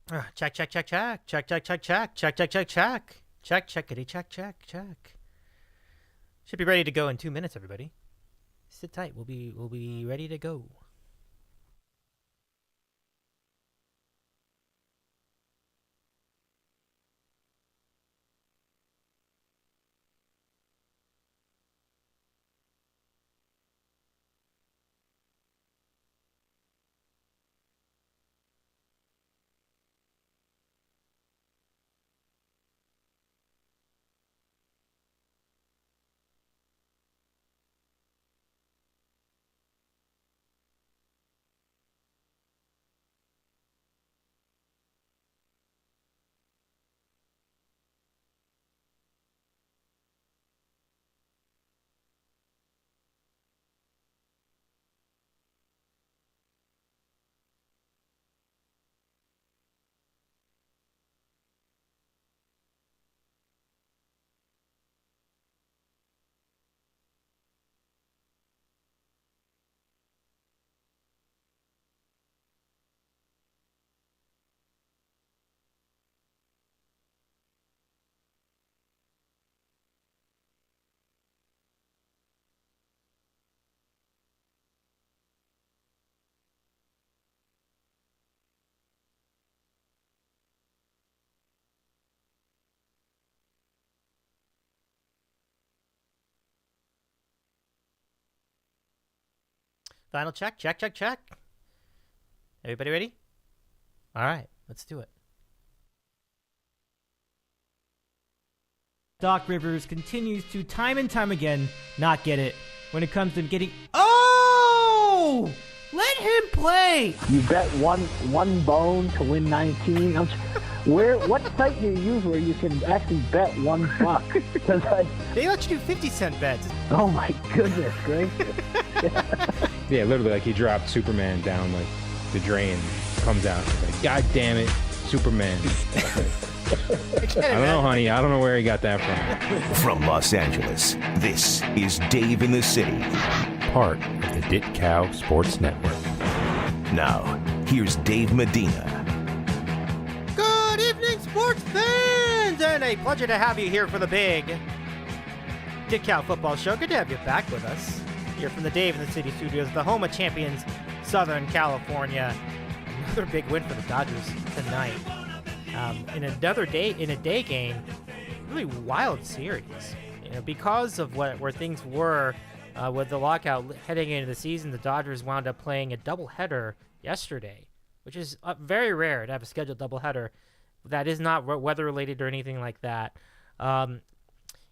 Check, check, check, check, check, check, check, check, check, check, check, check, check, checkity, check, check, check. Should be ready to go in 2 minutes, everybody. Sit tight. We'll be ready to go. Final check, check, check, check. Everybody ready? All right, let's do it. Doc Rivers continues to time and time again not get it when it comes to getting. Oh! Let him play! You bet one bone to win 19. What site do you use where you can actually bet $1? They let you do 50-cent bets. Oh my goodness gracious. Yeah, literally, like he dropped Superman down like the drain, comes out, he's like, God damn it, Superman. I don't know, honey. I don't know where he got that from. From Los Angeles, this is Dave in the City. Part of the Dit Cow Sports Network. Now, here's Dave Medina. Good evening, sports fans, and a pleasure to have you here for the big Dick Cow Football Show. Good to have you back with us here from the Dave in the City Studios, the home of champions, Southern California. Another big win for the Dodgers tonight. In a day game, really wild series. Because of where things were with the lockout heading into the season, the Dodgers wound up playing a doubleheader yesterday, which is very rare to have a scheduled doubleheader that is not weather related or anything like that. And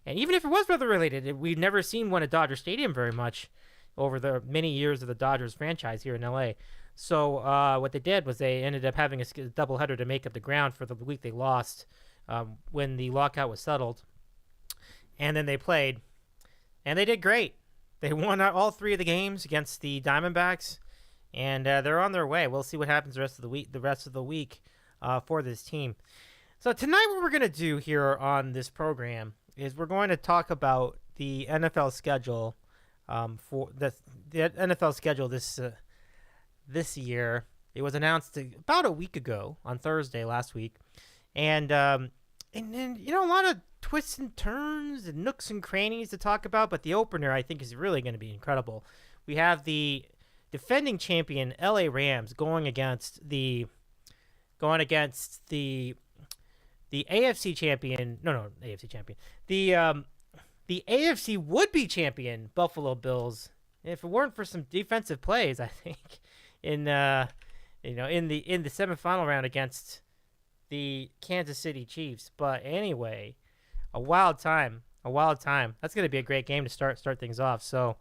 even if it was weather related, we've never seen one at Dodger Stadium very much over the many years of the Dodgers franchise here in LA. So what they did was they ended up having a doubleheader to make up the ground for the week they lost when the lockout was settled. And then they played, and they did great. They won all three of the games against the Diamondbacks, and they're on their way. We'll see what happens the rest of the week for this team. So tonight, what we're going to do here on this program is we're going to talk about the NFL schedule for the NFL schedule this year. It was announced about a week ago on Thursday last week, and then a lot of twists and turns and nooks and crannies to talk about. But the opener, I think, is really going to be incredible. We have the defending champion LA Rams going against the AFC champion. No, AFC champion. The AFC would-be champion Buffalo Bills. If it weren't for some defensive plays, I think in the semifinal round against the Kansas City Chiefs. But anyway, a wild time. That's going to be a great game to start things off. So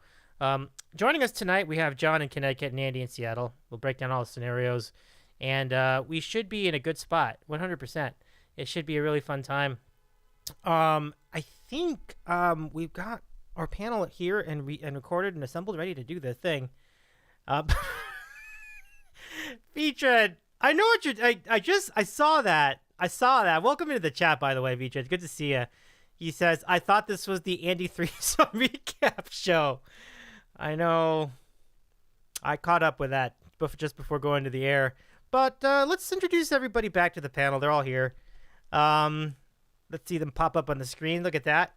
joining us tonight, we have John in Connecticut and Andy in Seattle. We'll break down all the scenarios, and we should be in a good spot, 100%. It should be a really fun time. I think we've got our panel here and recorded and assembled, ready to do the thing. Veetran, I know what I saw that. Welcome into the chat, by the way, Veetran. Good to see you. He says, I thought this was the Andy Threesome recap show. I know. I caught up with that just before going to the air. But let's introduce everybody back to the panel. They're all here. Let's see them pop up on the screen. Look at that.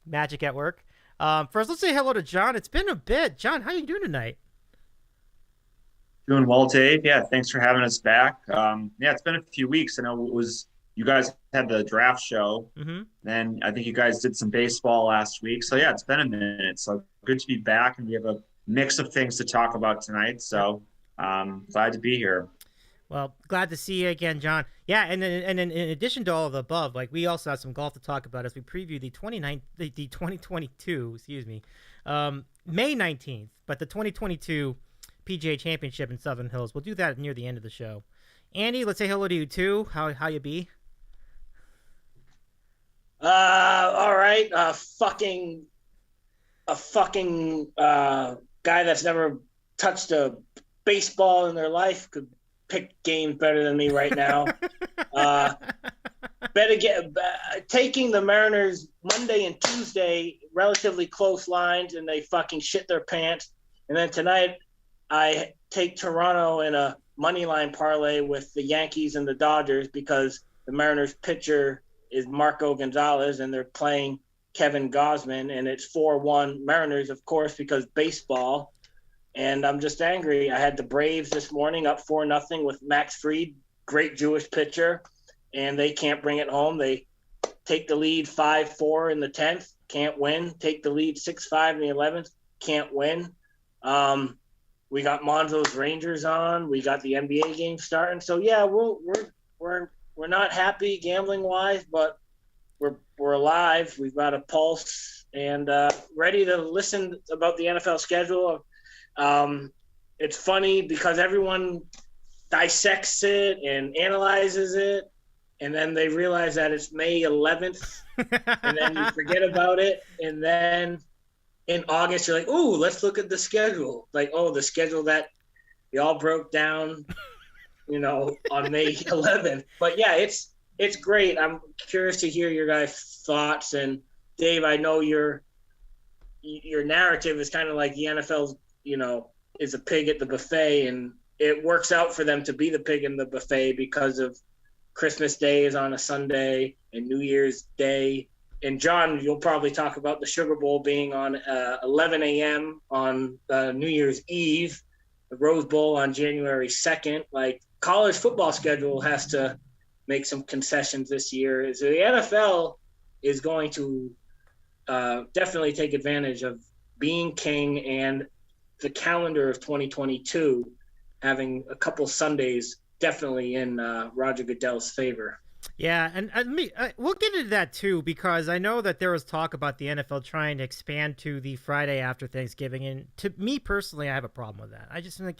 Magic at work. First, let's say hello to John. It's been a bit. John, how are you doing tonight? Doing well, Dave. Yeah, thanks for having us back. Yeah, it's been a few weeks. I know you guys had the draft show. Mm-hmm. Then I think you guys did some baseball last week. So yeah, it's been a minute. So good to be back, and we have a mix of things to talk about tonight. So glad to be here. Well, glad to see you again, John. Yeah, and then in addition to all of the above, like we also have some golf to talk about as we preview the 2022, excuse me, May 19th, but the 2022 PGA Championship in Southern Hills. We'll do that near the end of the show. Andy, let's say hello to you too. How you be? All right. A fucking guy that's never touched a baseball in their life could pick games better than me right now. Taking the Mariners Monday and Tuesday, relatively close lines, and they fucking shit their pants. And then tonight, I take Toronto in a money line parlay with the Yankees and the Dodgers because the Mariners pitcher is Marco Gonzalez and they're playing Kevin Gausman, and it's 4-1 Mariners, of course, because baseball. And I'm just angry. I had the Braves this morning up 4-0 with Max Fried, great Jewish pitcher, and they can't bring it home. They take the lead 5-4 in the 10th, can't win. Take the lead 6-5 in the 11th, can't win. We got Monzo's Rangers on. We got the NBA game starting. So yeah, we're not happy gambling wise, but we're alive. We've got a pulse and ready to listen about the NFL schedule. It's funny because everyone dissects it and analyzes it, and then they realize that it's May 11th, and then you forget about it, and then in August, you're like, ooh, let's look at the schedule. Like, oh, the schedule that we all broke down, on May 11th. But yeah, it's great. I'm curious to hear your guys' thoughts. And Dave, I know your narrative is kind of like the NFL's, is a pig at the buffet, and it works out for them to be the pig in the buffet because of Christmas Day is on a Sunday and New Year's Day. And John, you'll probably talk about the Sugar Bowl being on 11 a.m. on New Year's Eve, the Rose Bowl on January 2nd. Like, college football schedule has to make some concessions this year. So the NFL is going to definitely take advantage of being king and the calendar of 2022 having a couple Sundays definitely in Roger Goodell's favor. Yeah, and we'll get into that too, because I know that there was talk about the NFL trying to expand to the Friday after Thanksgiving, and to me personally, I have a problem with that. I just think,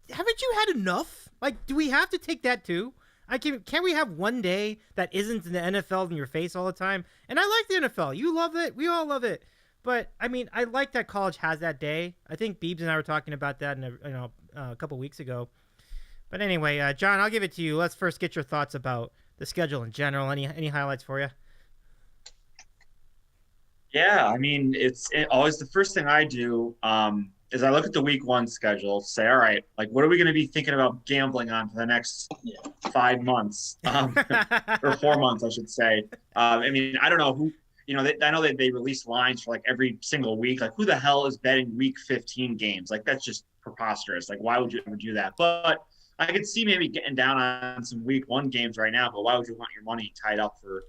haven't you had enough? Like, do we have to take that too? Can we have one day that isn't in the NFL in your face all the time? And I like the NFL. You love it. We all love it. But I mean, I like that college has that day. I think Beebs and I were talking about that a couple weeks ago. But anyway, John, I'll give it to you. Let's first get your thoughts about the schedule in general. Any highlights for you? Yeah, I mean, it's always the first thing I do is I look at the week 1 schedule, say, all right, like, what are we going to be thinking about gambling on for the next 5 months or 4 months, I should say. I mean, I don't know who, I know that they release lines for like every single week. Like, who the hell is betting week 15 games? Like, that's just preposterous. Like, why would you ever do that? But I could see maybe getting down on some week 1 games right now, but why would you want your money tied up for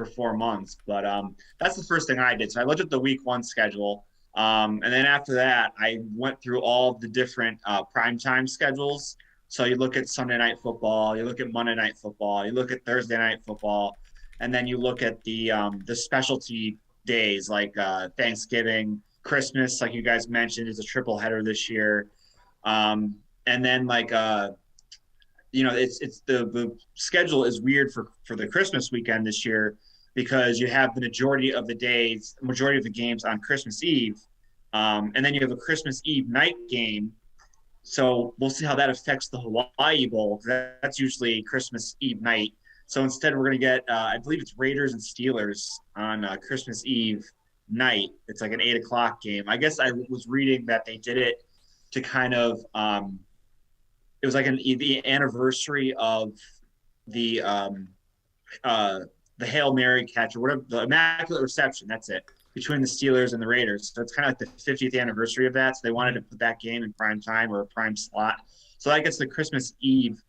4 months? But that's the first thing I did. So I looked at the week 1 schedule. And then after that, I went through all the different primetime schedules. So you look at Sunday Night Football, you look at Monday Night Football, you look at Thursday Night Football, and then you look at the specialty days like Thanksgiving, Christmas, like you guys mentioned, is a triple header this year. And then like it's the schedule is weird for the Christmas weekend this year because you have the majority of the games on Christmas Eve. And then you have a Christmas Eve night game. So we'll see how that affects the Hawaii Bowl. That's usually Christmas Eve night. So instead we're going to get, I believe it's Raiders and Steelers on Christmas Eve night. It's like an 8:00 game. I guess I was reading that they did it to kind of it was like the anniversary of the Hail Mary catch or whatever, the Immaculate Reception. That's it, between the Steelers and the Raiders. So it's kind of like the 50th anniversary of that. So they wanted to put that game in prime time or a prime slot. So that gets the Christmas Eve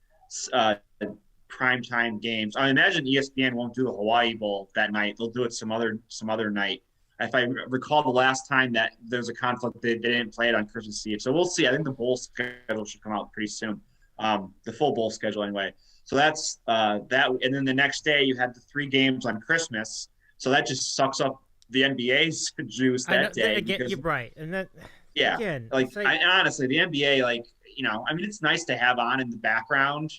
prime time games. I imagine ESPN won't do the Hawaii Bowl that night. They'll do it some other night. If I recall, the last time that there was a conflict, they didn't play it on Christmas Eve. So we'll see. I think the bowl schedule should come out pretty soon. The full bowl schedule anyway. So that's that. And then the next day you had the 3 games on Christmas. So that just sucks up the NBA's juice that day. Again, you're right. And that, yeah, again, honestly, the NBA, I mean, it's nice to have on in the background,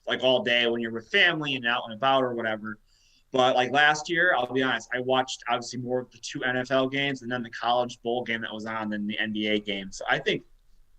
like all day when you're with family and out and about or whatever. But like last year, I'll be honest, I watched obviously more of the 2 NFL games and then the college bowl game that was on than the NBA game. So I think,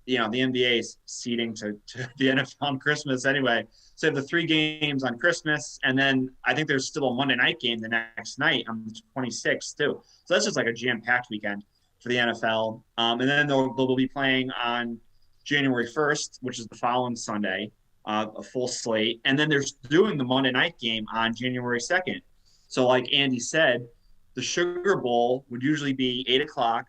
the NBA is ceding to the NFL on Christmas anyway. So the 3 games on Christmas, and then I think there's still a Monday night game the next night on the 26th too. So that's just like a jam-packed weekend for the NFL. And then they'll be playing on January 1st, which is the following Sunday. A full slate, and then they're doing the Monday night game on January 2nd. So like Andy said, the Sugar Bowl would usually be 8:00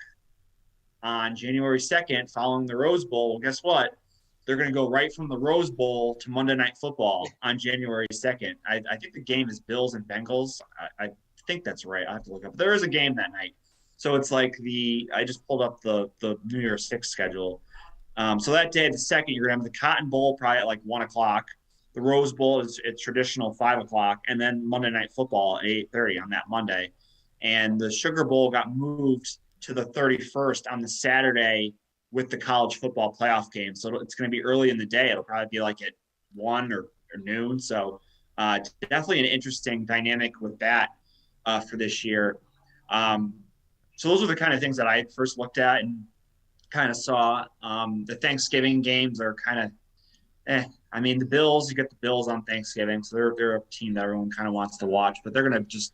on January 2nd following the Rose Bowl. Well, guess what? They're going to go right from the Rose Bowl to Monday Night Football on January 2nd. I think the game is Bills and Bengals. I think that's right. I have to look up. There is a game that night. So it's like I just pulled up the New Year's 6 schedule. So that day, the 2nd, you're going to have the Cotton Bowl probably at like 1:00. The Rose Bowl is a traditional 5:00, and then Monday Night Football at 8:30 on that Monday. And the Sugar Bowl got moved to the 31st on the Saturday with the college football playoff game. So it's going to be early in the day. It'll probably be like at 1 or noon. So definitely an interesting dynamic with that for this year. So those are the kind of things that I first looked at and kind of saw. The Thanksgiving games are kind of I mean, the Bills, you get the Bills on Thanksgiving, so they're a team that everyone kind of wants to watch, but they're going to just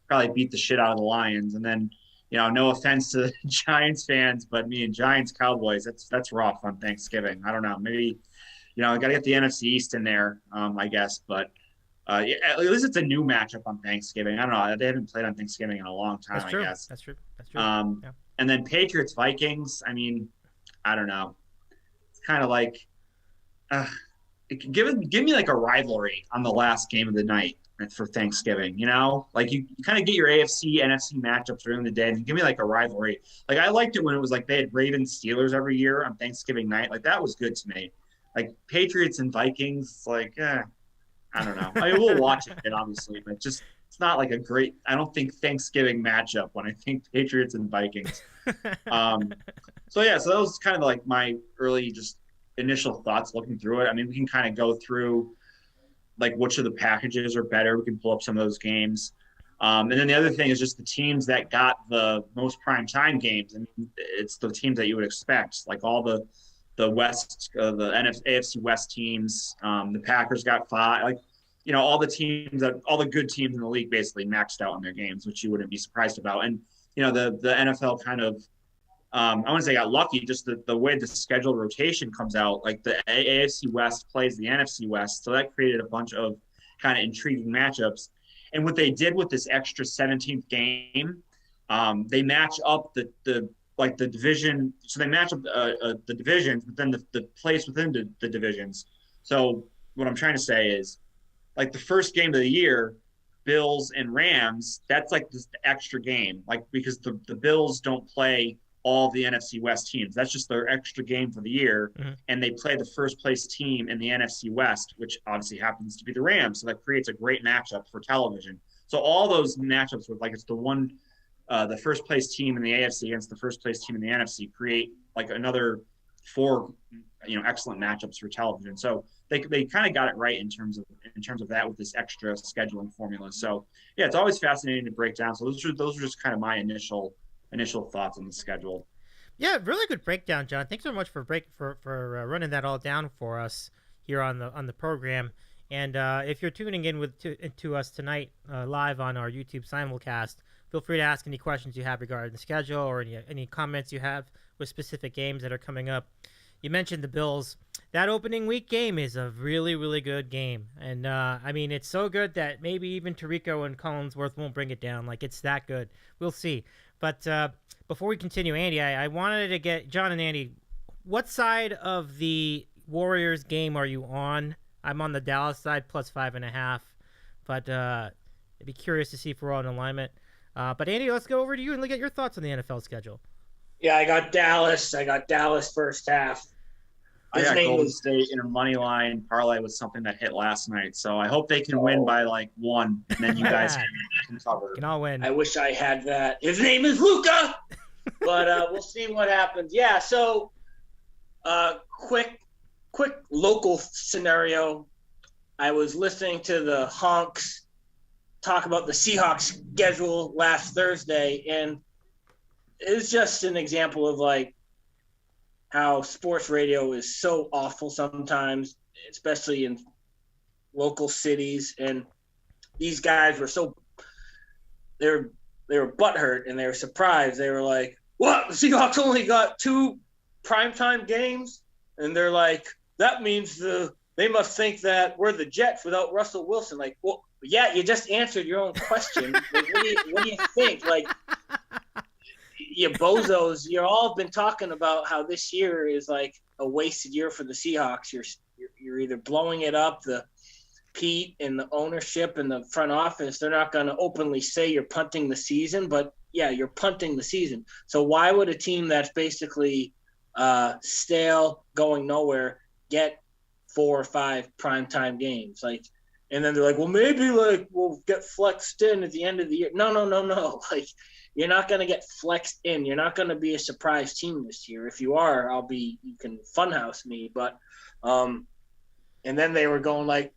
probably beat the shit out of the Lions. And then, no offense to Giants fans, but me and Giants Cowboys, that's rough on Thanksgiving. I don't know, maybe I got to get the NFC East in there, I guess, but at least it's a new matchup on Thanksgiving. I don't know, they haven't played on Thanksgiving in a long time. That's true. I guess That's true. Yeah. And then Patriots Vikings. I mean, I don't know. It's kind of like, give me like a rivalry on the last game of the night for Thanksgiving. Like you kind of get your AFC, NFC matchups during the day, and give me like a rivalry. Like I liked it when it was like they had Ravens Steelers every year on Thanksgiving night. Like that was good to me. Like Patriots and Vikings, like I don't know. I will watch it obviously, but just it's not like a great. I don't think Thanksgiving matchup when I think Patriots and Vikings. So that was kind of like my early just initial thoughts looking through it. I mean, we can kind of go through like which of the packages are better. We can pull up some of those games. And then the other thing is just the teams that got the most prime time games. I mean, it's the teams that you would expect, like all the West, the AFC West teams. The Packers got 5. Like, all the good teams in the league basically maxed out on their games, which you wouldn't be surprised about. And the NFL kind of, I wouldn't say got lucky, just the way the schedule rotation comes out. Like the AFC West plays the NFC West, so that created a bunch of kind of intriguing matchups. And what they did with this extra 17th game, they match up the division. So they match up the divisions, but then the place within the divisions. So what I'm trying to say is, like the first game of the year, Bills and Rams, that's like this extra game, like because the Bills don't play all the NFC West teams. That's just their extra game for the year. Mm-hmm. And they play the first place team in the NFC West, which obviously happens to be the Rams. So that creates a great matchup for television. So all those matchups with like, it's the first place team in the AFC against the first place team in the NFC create like another 4, excellent matchups for television. So they kind of got it right in terms of that with this extra scheduling formula. So yeah, it's always fascinating to break down. So those are just kind of my initial thoughts on the schedule. Yeah, really good breakdown, John. Thanks so much for running that all down for us here on the program. And if you're tuning in to us tonight live on our YouTube simulcast, feel free to ask any questions you have regarding the schedule or any comments you have with specific games that are coming up. you mentioned the Bills. That opening week game is a really, really good game. And, it's so good that maybe even Tirico and Collinsworth won't bring it down. Like, it's that good. We'll see. But before we continue, Andy, I wanted to get John and Andy, what side of the Warriors game are you on? I'm on the Dallas side, plus 5.5. But I'd be curious to see if we're all in alignment. But, Andy, let's go over to you and look at your thoughts on the NFL schedule. Yeah, I got Dallas. First half. I got Golden State in a money line parlay with something that hit last night. So I hope they can win by like 1, and then you guys can cover. Can all win. I wish I had that. His name is Luca. But we'll see what happens. Yeah, so quick local scenario. I was listening to the Honks talk about the Seahawks schedule last Thursday, and it's just an example of like how sports radio is so awful sometimes, especially in local cities. And these guys were they were butthurt and they were surprised. They were like, "What? The Seahawks only got 2 primetime games?" And they're like, "That means they must think that we're the Jets without Russell Wilson." Like, well, yeah, you just answered your own question. Like, what do you think? Like, you bozos, you all been talking about how this year is like a wasted year for the Seahawks. You're either blowing it up, the Pete and the ownership and the front office, they're not going to openly say you're punting the season, but yeah, you're punting the season. So why would a team that's basically stale, going nowhere, get 4 or 5 primetime games? Like, and then they're like, well, maybe like we'll get flexed in at the end of the year. No. Like, you're not going to get flexed in. You're not going to be a surprise team this year. If you are, you can funhouse me. But, and then they were going like,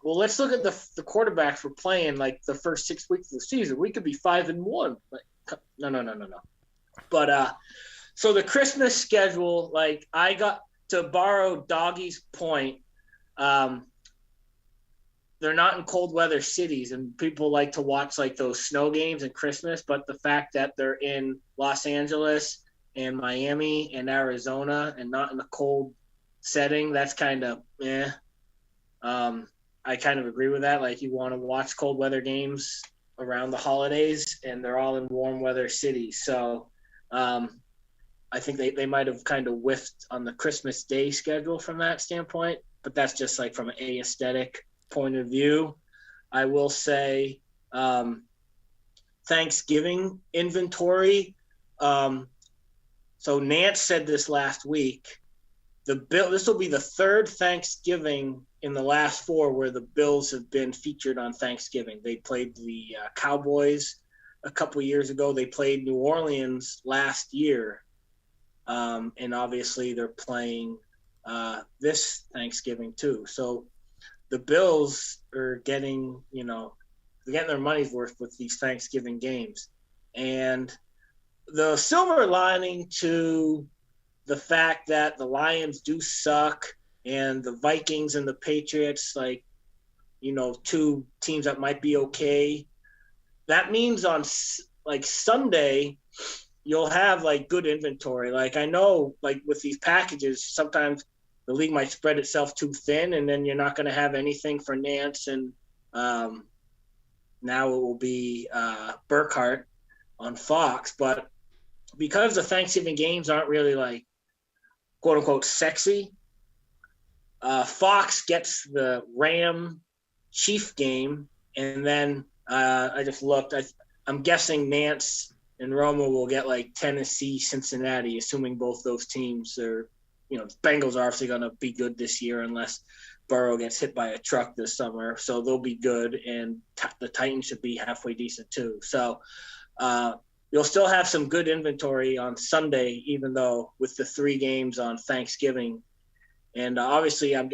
well, let's look at the quarterbacks we're playing like the first 6 weeks of the season. We could be 5-1. Like, no. But, so the Christmas schedule, like I got to borrow Doggy's point. They're not in cold weather cities, and people like to watch like those snow games and Christmas, but the fact that they're in Los Angeles and Miami and Arizona and not in a cold setting, that's kind of I kind of agree with that. Like, you want to watch cold weather games around the holidays, and they're all in warm weather cities. So I think they might have kind of whiffed on the Christmas Day schedule from that standpoint, but that's just like from an aesthetic point of view. I will say Thanksgiving inventory. So Nance said this last week. This will be the 3rd Thanksgiving in the last 4 where the Bills have been featured on Thanksgiving. They played the Cowboys a couple years ago. They played New Orleans last year. And obviously they're playing this Thanksgiving too. So the Bills are getting their money's worth with these Thanksgiving games. And the silver lining to the fact that the Lions do suck and the Vikings and the Patriots, 2 teams that might be okay, that means on like Sunday you'll have like good inventory. Like, I know like with these packages, sometimes the league might spread itself too thin, and then you're not going to have anything for Nance. And now it will be Burkhart on Fox. But because the Thanksgiving games aren't really like quote unquote sexy, Fox gets the Ram Chief game. And then I just looked, I'm guessing Nance and Roma will get like Tennessee, Cincinnati, assuming both those teams are, the Bengals are obviously going to be good this year unless Burrow gets hit by a truck this summer. So they'll be good, and the Titans should be halfway decent too. So you'll still have some good inventory on Sunday, even though with the 3 games on Thanksgiving. And obviously I'm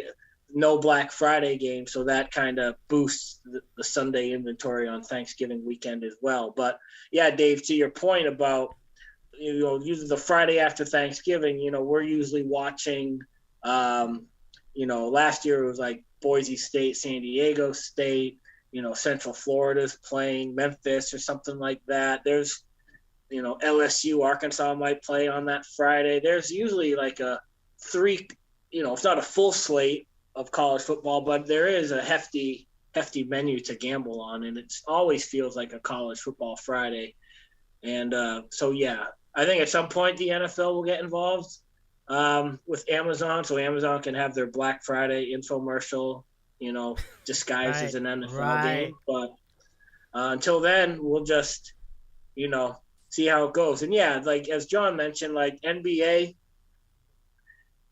no Black Friday game, so that kind of boosts the Sunday inventory on Thanksgiving weekend as well. But yeah, Dave, to your point about usually the Friday after Thanksgiving, we're usually watching, last year it was like Boise State, San Diego State, Central Florida's playing Memphis or something like that. There's, LSU, Arkansas might play on that Friday. There's usually like a three, it's not a full slate of college football, but there is a hefty menu to gamble on, and it always feels like a college football Friday. And so, yeah, I think at some point the NFL will get involved with Amazon, so Amazon can have their Black Friday infomercial, disguised as an NFL game. But until then, we'll just, see how it goes. And yeah, like as John mentioned, like NBA,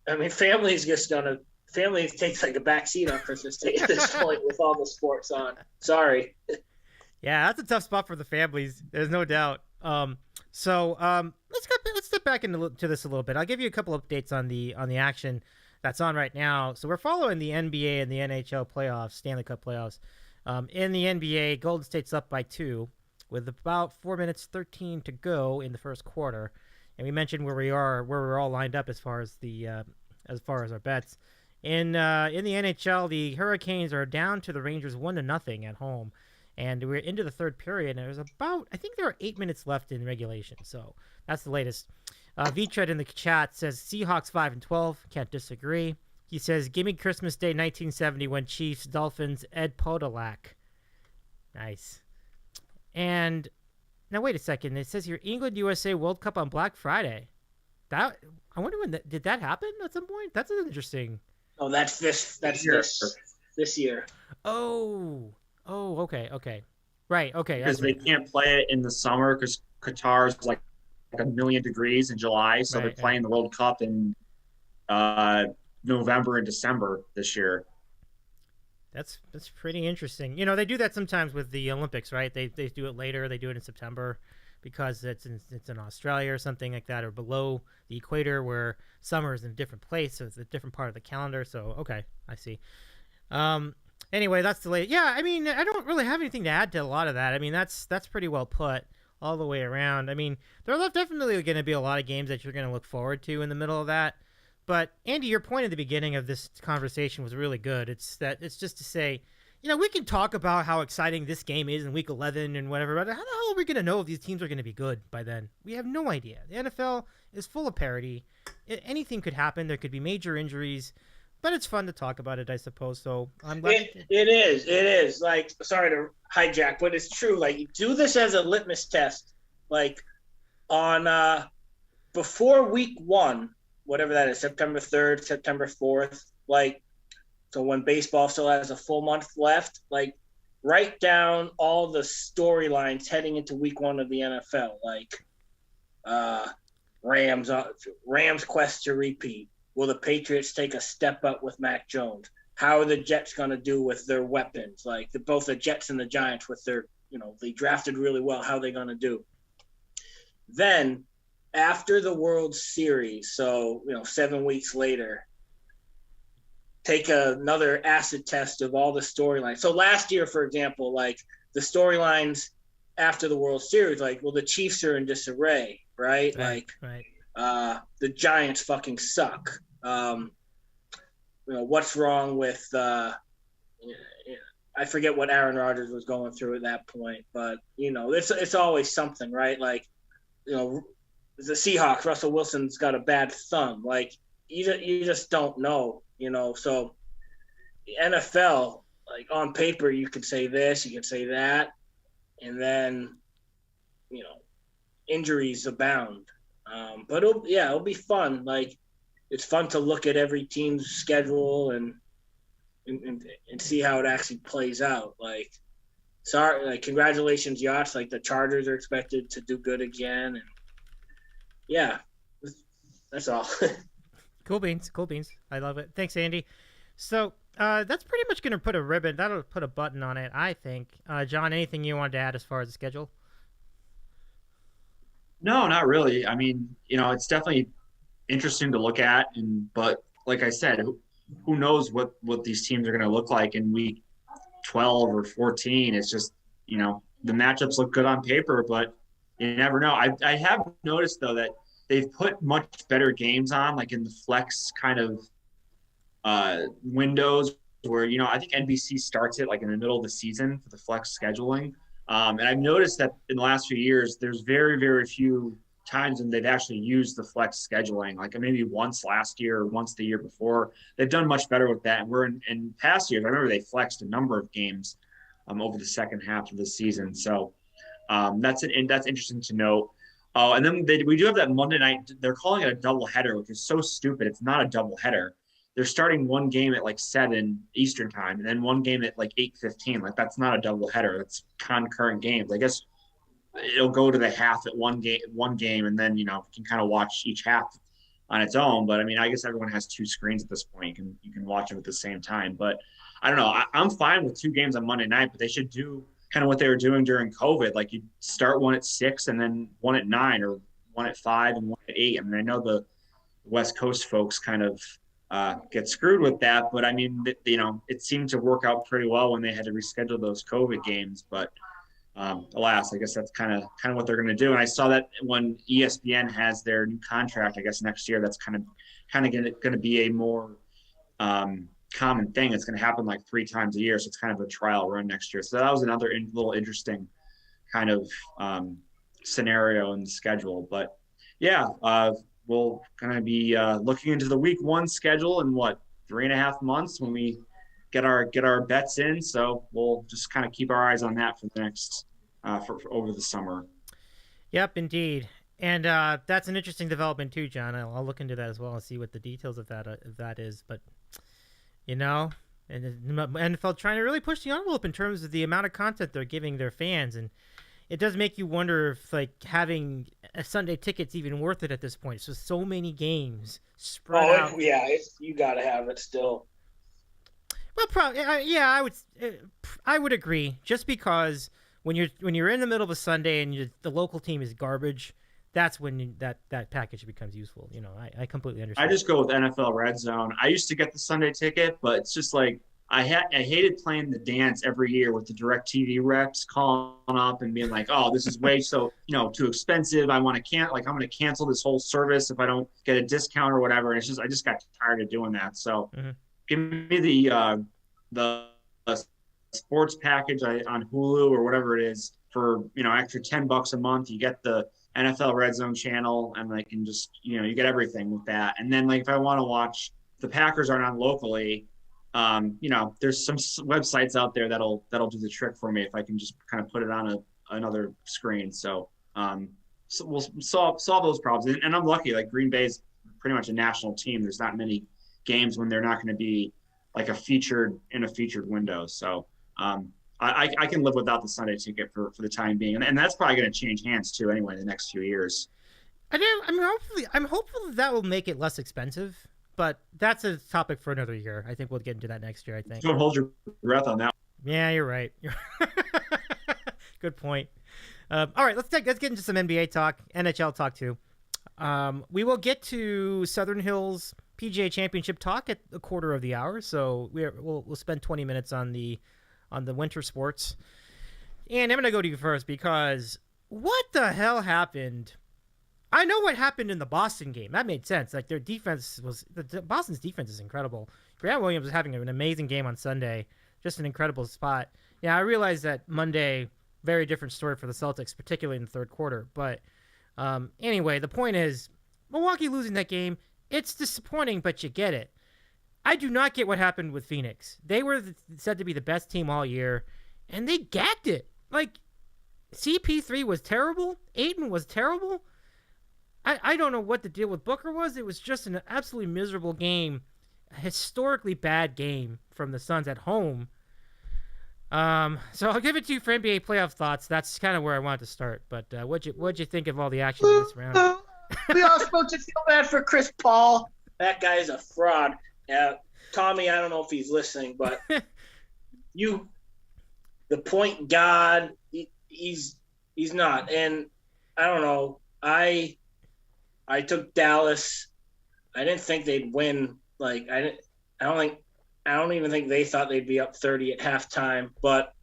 I mean, family takes like a back seat on Christmas Day at this point with all the sports on. Sorry. Yeah, that's a tough spot for the families. There's no doubt. Let's step back into this a little bit. I'll give you a couple updates on the action that's on right now. So we're following the NBA and the NHL playoffs, Stanley Cup playoffs. In the NBA, Golden State's up by 2 with about 4 minutes 13 to go in the first quarter. And we mentioned where we're all lined up as far as our bets. In the NHL, the Hurricanes are down to the Rangers 1-0 at home. And we're into the third period, and I think there are 8 minutes left in regulation. So that's the latest. Vitred in the chat says Seahawks 5-12. Can't disagree. He says, "Give me Christmas Day 1970 when Chiefs Dolphins Ed Podolak." Nice. And now wait a second. It says here England USA World Cup on Black Friday. I wonder did that happen at some point? That's an interesting. Oh, that's this year. Oh, okay. Right, okay. Because they can't play it in the summer because Qatar is like 1,000,000 degrees in July. So they're playing the World Cup in November and December this year. That's pretty interesting. They do that sometimes with the Olympics, right? They do it later. They do it in September because it's in Australia or something like that, or below the equator where summer is in a different place. So it's a different part of the calendar. So, okay, I see. Anyway, that's the latest. Yeah, I mean, I don't really have anything to add to a lot of that. I mean, that's pretty well put all the way around. I mean, there are definitely going to be a lot of games that you're going to look forward to in the middle of that. But Andy, your point at the beginning of this conversation was really good. It's just to say, we can talk about how exciting this game is in Week 11 and whatever, but how the hell are we going to know if these teams are going to be good by then? We have no idea. The NFL is full of parity. Anything could happen. There could be major injuries. But it's fun to talk about it, I suppose. So I'm glad. It is. Like, sorry to hijack, but it's true. Like, do this as a litmus test. Like, on before week 1, whatever that is, September 3rd, September 4th. Like, so when baseball still has a full month left, like, write down all the storylines heading into week 1 of the NFL. Like, Rams quest to repeat. Will the Patriots take a step up with Mac Jones? How are the Jets going to do with their weapons? Like both the Jets and the Giants with their, they drafted really well. How are they going to do? Then after the World Series, so, 7 weeks later, take another acid test of all the storylines. So last year, for example, like the storylines after the World Series, like, well, the Chiefs are in disarray, right? Right. The Giants fucking suck. What's wrong with I forget what Aaron Rodgers was going through at that point, but it's always something, right? Like, the Seahawks, Russell Wilson's got a bad thumb. Like, you just don't know, So the NFL, like, on paper, you could say this, you could say that, and then injuries abound. But it'll be fun. Like, it's fun to look at every team's schedule and see how it actually plays out. Like, congratulations, Yachts. Like, the Chargers are expected to do good again, and yeah, that's all. Cool beans. I love it. Thanks, Andy. So that's pretty much going to put a ribbon. That'll put a button on it, I think. John, anything you wanted to add as far as the schedule? No, not really. I mean, it's definitely interesting to look at, but like I said, who knows what these teams are going to look like in week 12 or 14. It's just, the matchups look good on paper, but you never know. I have noticed, though, that they've put much better games on, like in the flex kind of windows where, I think NBC starts it like in the middle of the season for the flex scheduling. And I've noticed that in the last few years, there's very, very few times when they've actually used the flex scheduling, like maybe once last year or once the year before. They've done much better with that. And we're in past years, I remember they flexed a number of games over the second half of the season. So that's interesting to note. Oh, and then we do have that Monday night. They're calling it a doubleheader, which is so stupid. It's not a doubleheader. They're starting one game at like 7 Eastern time, and then one game at like 8:15. Like that's not a doubleheader. That's concurrent games. I guess it'll go to the half at one game, and then you can kind of watch each half on its own. But I mean, I guess everyone has 2 screens at this point. You can watch them at the same time. But I don't know. I'm fine with 2 games on Monday night, but they should do kind of what they were doing during COVID. Like you start one at 6 and then one at 9, or one at 5 and one at 8. I mean, I know the West Coast folks kind of get screwed with that, but I mean, it seemed to work out pretty well when they had to reschedule those COVID games. But alas, I guess that's kind of what they're going to do. And I saw that when ESPN has their new contract, I guess next year, that's kind of going to be a more common thing. It's going to happen like 3 times a year, so it's kind of a trial run next year. So that was another little interesting kind of scenario in the schedule. But yeah, we'll kind of be looking into the week 1 schedule in 3.5 months when we get our bets in. So we'll just kind of keep our eyes on that for the next for over the summer. Yep, indeed. And that's an interesting development too, John. I'll look into that as well and see what the details of that is. But and the NFL trying to really push the envelope in terms of the amount of content they're giving their fans, and it does make you wonder if like having a Sunday ticket's even worth it at this point. So many games spread out. Yeah, you got to have it still. Well, probably, yeah, I would agree. Just because when you're in the middle of a Sunday and the local team is garbage, that's when that package becomes useful. I completely understand. I just go with NFL Red Zone. I used to get the Sunday ticket, but it's just like I hated playing the dance every year with the DirecTV reps calling up and being like, "Oh, this is way too expensive. I'm going to cancel this whole service if I don't get a discount or whatever." And I just got tired of doing that. So give me the sports package on Hulu or whatever it is for extra $10 a month. You get the NFL Red Zone channel, and I can just you get everything with that. And then like if I want to watch the Packers aren't on locally, there's some websites out there that'll do the trick for me if I can just kind of put it on another screen. So we'll solve those problems. And I'm lucky, like Green Bay's pretty much a national team. There's not many games when they're not going to be like a featured window. So I can live without the Sunday ticket for the time being. And that's probably going to change hands too anyway in the next few years. I'm hopeful that will make it less expensive, but that's a topic for another year. I think we'll get into that next year, I think. Don't hold your breath on that. Yeah, you're right. Good point. All right, let's get into some NBA talk, NHL talk too. We will get to Southern Hills PGA Championship talk at a quarter of the hour, so we'll spend 20 minutes on the winter sports. And I'm going to go to you first because what the hell happened? I know what happened in the Boston game. That made sense. Like their defense Boston's defense is incredible. Grant Williams was having an amazing game on Sunday. Just an incredible spot. Yeah, I realized that Monday, very different story for the Celtics, particularly in the third quarter. But anyway, the point is, Milwaukee losing that game, it's disappointing, but you get it. I do not get what happened with Phoenix. They were said to be the best team all year, and they gacked it. Like, CP3 was terrible. Ayton was terrible. I don't know what the deal with Booker was. It was just an absolutely miserable game. A historically bad game from the Suns at home. So I'll give it to you for NBA playoff thoughts. That's kind of where I wanted to start. But what'd you think of all the action in this round? We all supposed to feel bad for Chris Paul. That guy's a fraud. Tommy, I don't know if he's listening, but the point guard, he's not. And I don't know. I took Dallas. I didn't think they'd win. Like I don't even think they thought they'd be up 30 at halftime. But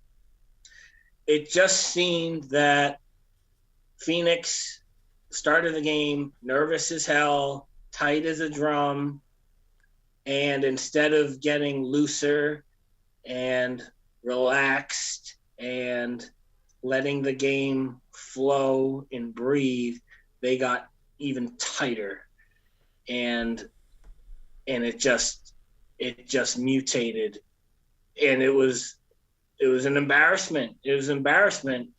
it just seemed that Phoenix started the game nervous as hell, tight as a drum, and instead of getting looser and relaxed and letting the game flow and breathe, they got even tighter, and it just mutated, and it was an embarrassment. It was embarrassment.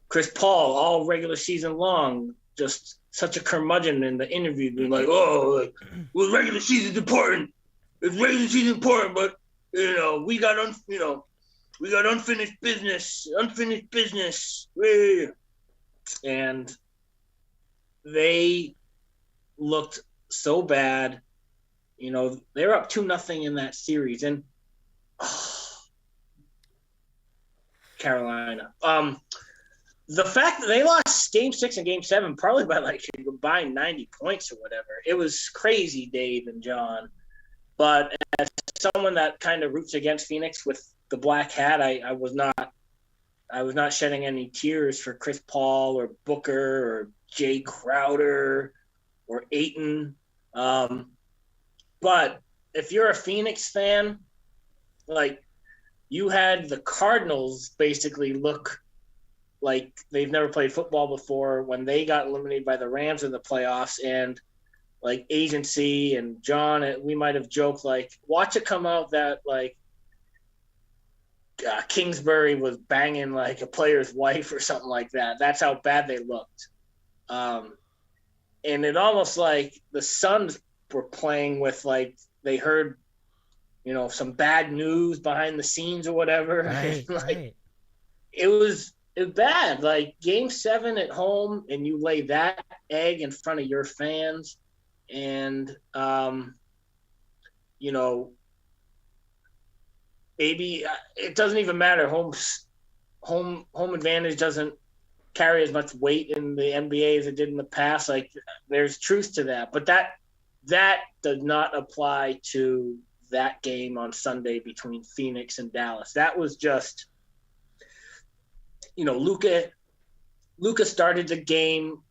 Chris Paul, all regular season long, just such a curmudgeon in the interview, being like, "Oh, well, regular season's important. It's regular season important, but we got unfinished business. And they looked so bad. They were up 2-0 in that series, and Carolina. The fact that they lost Game 6 and Game 7 probably by like a combined 90 points or whatever. It was crazy, Dave and John. But as someone that kind of roots against Phoenix with the black hat, I was not shedding any tears for Chris Paul or Booker or Jay Crowder or Ayton. But if you're a Phoenix fan, like, you had the Cardinals basically look like they've never played football before when they got eliminated by the Rams in the playoffs, and like agency and John, we might have joked like, watch it come out that like Kingsbury was banging like a player's wife or something like that. That's how bad they looked. And it almost like the Suns were playing with like they heard, some bad news behind the scenes or whatever. Right, like, right. It was bad. Like Game 7 at home, and you lay that egg in front of your fans, and maybe it doesn't even matter. Home advantage doesn't carry as much weight in the NBA as it did in the past. Like, there's truth to that, but that does not apply to that game on Sunday between Phoenix and Dallas. That was just, Luka started the game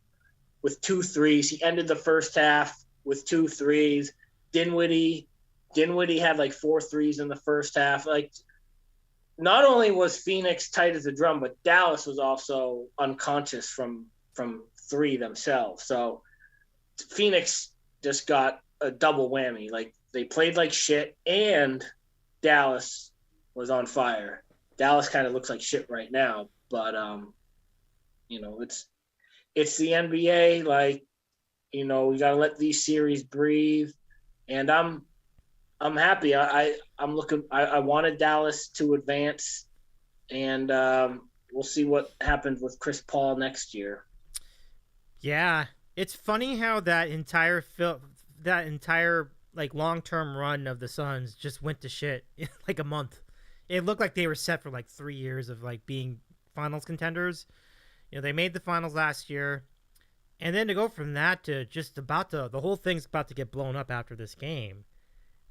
with 2 threes. He ended the first half with 2 threes. Dinwiddie had like 4 threes in the first half. Like, not only was Phoenix tight as a drum, but Dallas was also unconscious from 3 themselves. So Phoenix just got a double whammy. Like, they played like shit, and Dallas was on fire. Dallas kind of looks like shit right now, but it's the NBA. Like, we got to let these series breathe, and I'm happy. I'm looking. I wanted Dallas to advance, and we'll see what happens with Chris Paul next year. Yeah, it's funny how that entire like long-term run of the Suns just went to shit in like a month. It looked like they were set for like 3 years of like being finals contenders. They made the finals last year, and then to go from that to just the whole thing's about to get blown up after this game.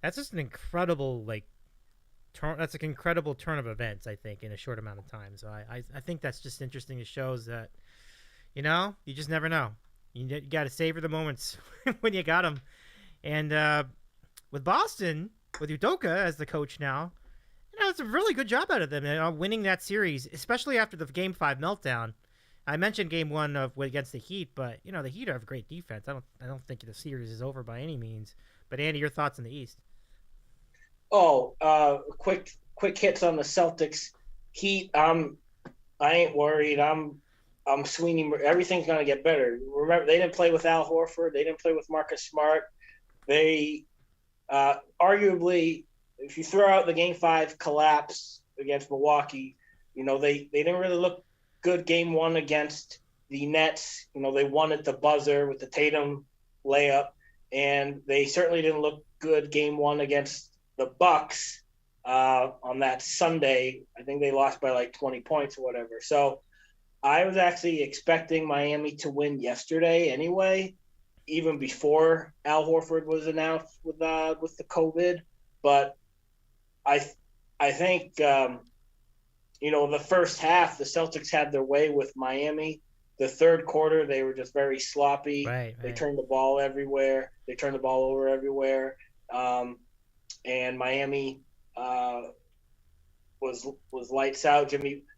That's just an incredible that's an incredible turn of events, I think, in a short amount of time. So I think that's just interesting. It shows that, you just never know. You got to savor the moments when you got them. And with Boston, with Udoka as the coach now, it's a really good job out of them, winning that series, especially after the Game 5 meltdown. I mentioned Game 1 against the Heat, but the Heat have great defense. I don't think the series is over by any means. But Andy, your thoughts on the East? Quick hits on the Celtics. Heat. I ain't worried. I'm Sweeney. Everything's gonna get better. Remember, they didn't play with Al Horford. They didn't play with Marcus Smart. They arguably, if you throw out the Game 5 collapse against Milwaukee, they didn't really look good Game 1 against the Nets. They won at the buzzer with the Tatum layup, and they certainly didn't look good Game 1 against the Bucks on that Sunday. I think they lost by like 20 points or whatever. So I was actually expecting Miami to win yesterday anyway, even before Al Horford was announced with the COVID. But I think the first half the Celtics had their way with Miami. The third quarter they were just very sloppy. Right. They turned the ball everywhere. They turned the ball over everywhere. And Miami was lights out.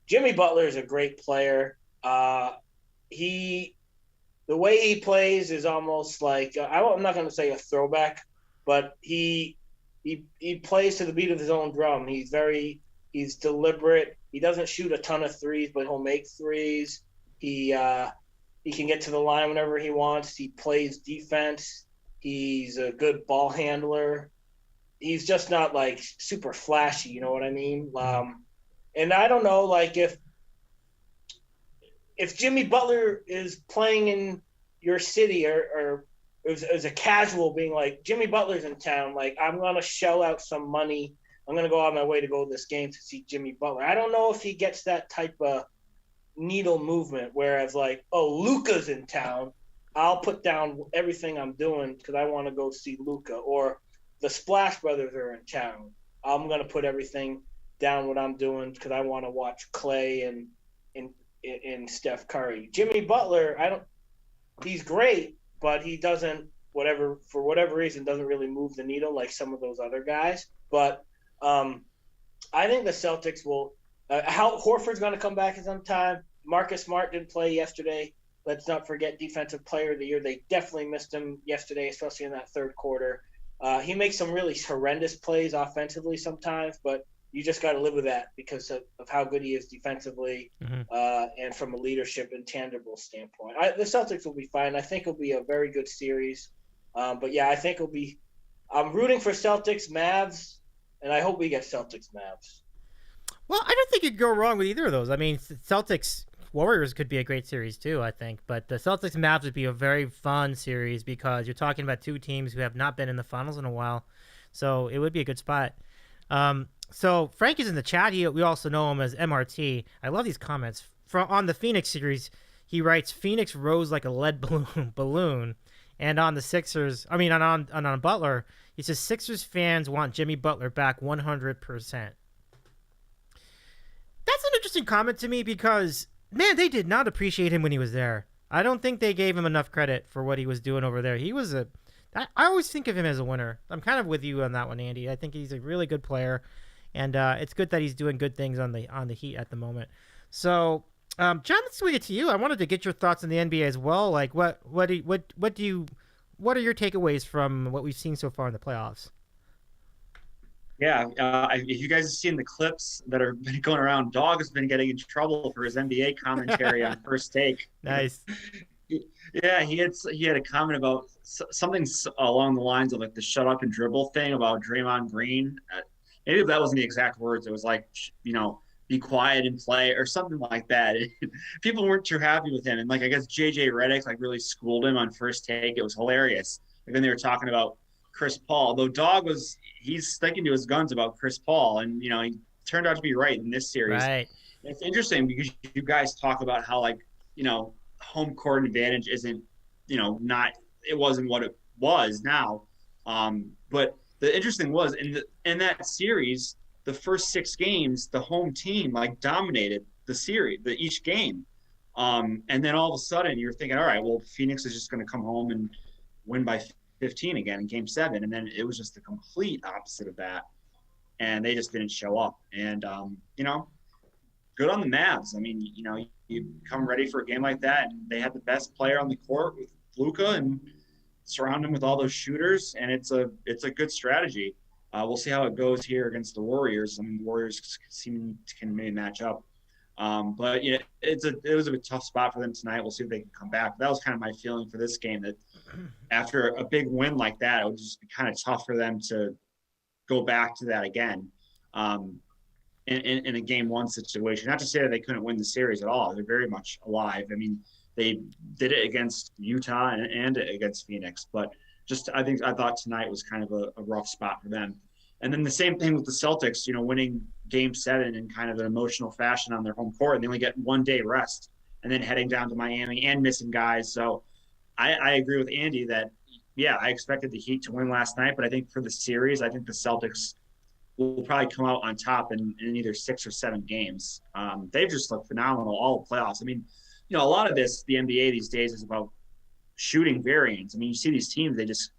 Jimmy Butler is a great player. He the way he plays is almost like I'm not going to say a throwback, but he plays to the beat of his own drum. He's deliberate. He doesn't shoot a ton of threes, but he'll make threes. He can get to the line whenever he wants. He plays defense. He's a good ball handler. He's just not like super flashy, you know what I mean? And I don't know, like if Jimmy Butler is playing in your city or as a casual being like, Jimmy Butler's in town, like I'm going to shell out some money. I'm going to go out of my way to go to this game to see Jimmy Butler. I don't know if he gets that type of needle movement, whereas like, oh, Luka's in town. I'll put down everything I'm doing because I want to go see Luka. Or the Splash Brothers are in town. I'm going to put everything down what I'm doing because I want to watch Clay and Steph Curry. Jimmy Butler, he's great, but he doesn't, for whatever reason, doesn't really move the needle like some of those other guys. But I think the Celtics will, Horford's going to come back in some time. Marcus Smart didn't play yesterday. Let's not forget Defensive Player of the Year. They definitely missed him yesterday, especially in that third quarter. He makes some really horrendous plays offensively sometimes, but you just got to live with that because of how good he is defensively and from a leadership and tangible standpoint. The Celtics will be fine. I think it'll be a very good series. But, yeah, I think it'll be – I'm rooting for Celtics, Mavs, and I hope we get Celtics, Mavs. Well, I don't think you could go wrong with either of those. I mean, Celtics Warriors could be a great series too, I think. But the Celtics Mavs would be a very fun series because you're talking about two teams who have not been in the finals in a while. So it would be a good spot. So Frank is in the chat. We also know him as MRT. I love these comments. On the Phoenix series, he writes, Phoenix rose like a lead balloon. And on the Sixers, on Butler, he says, Sixers fans want Jimmy Butler back 100%. That's an interesting comment to me because, man, they did not appreciate him when he was there. I don't think they gave him enough credit for what he was doing over there. I always think of him as a winner. I'm kind of with you on that one, Andy. I think he's a really good player, and it's good that he's doing good things on the Heat at the moment. So, John, let's swing it to you. I wanted to get your thoughts on the NBA as well. Like, what are your takeaways from what we've seen so far in the playoffs? Yeah, if you guys have seen the clips that have been going around, Dog has been getting in trouble for his NBA commentary on First Take. Nice. Yeah, he had a comment about something along the lines of like the shut up and dribble thing about Draymond Green. Maybe that wasn't the exact words. It was like, be quiet and play or something like that. People weren't too happy with him. And like, I guess JJ Redick like really schooled him on First Take. It was hilarious. And then they were talking about Chris Paul, though he's sticking to his guns about Chris Paul. And, he turned out to be right in this series. Right. It's interesting because you guys talk about how home court advantage isn't, it wasn't what it was now. But the interesting was in that series, the first 6 games, the home team dominated the series, each game. And then all of a sudden you're thinking, all right, well, Phoenix is just going to come home and win by 15 again in Game 7, and then it was just the complete opposite of that, and they just didn't show up. And good on the Mavs. I mean, you come ready for a game like that, and they had the best player on the court with Luka, and surround him with all those shooters, and it's a good strategy. We'll see how it goes here against the Warriors. I mean, the Warriors can maybe match up. But it was a tough spot for them tonight. We'll see if they can come back. That was kind of my feeling for this game, that after a big win like that, it would just be kind of tough for them to go back to that again in a Game 1 situation. Not to say that they couldn't win the series at all. They're very much alive. I mean, they did it against Utah and against Phoenix, but I thought tonight was kind of a rough spot for them. And then the same thing with the Celtics, winning Game 7 in kind of an emotional fashion on their home court, and they only get 1 day rest, and then heading down to Miami and missing guys. So I agree with Andy that, yeah, I expected the Heat to win last night, but I think for the series, I think the Celtics will probably come out on top in either 6 or 7 games. They've just looked phenomenal all the playoffs. I mean, a lot of the NBA these days is about shooting variance. I mean, you see these teams, they just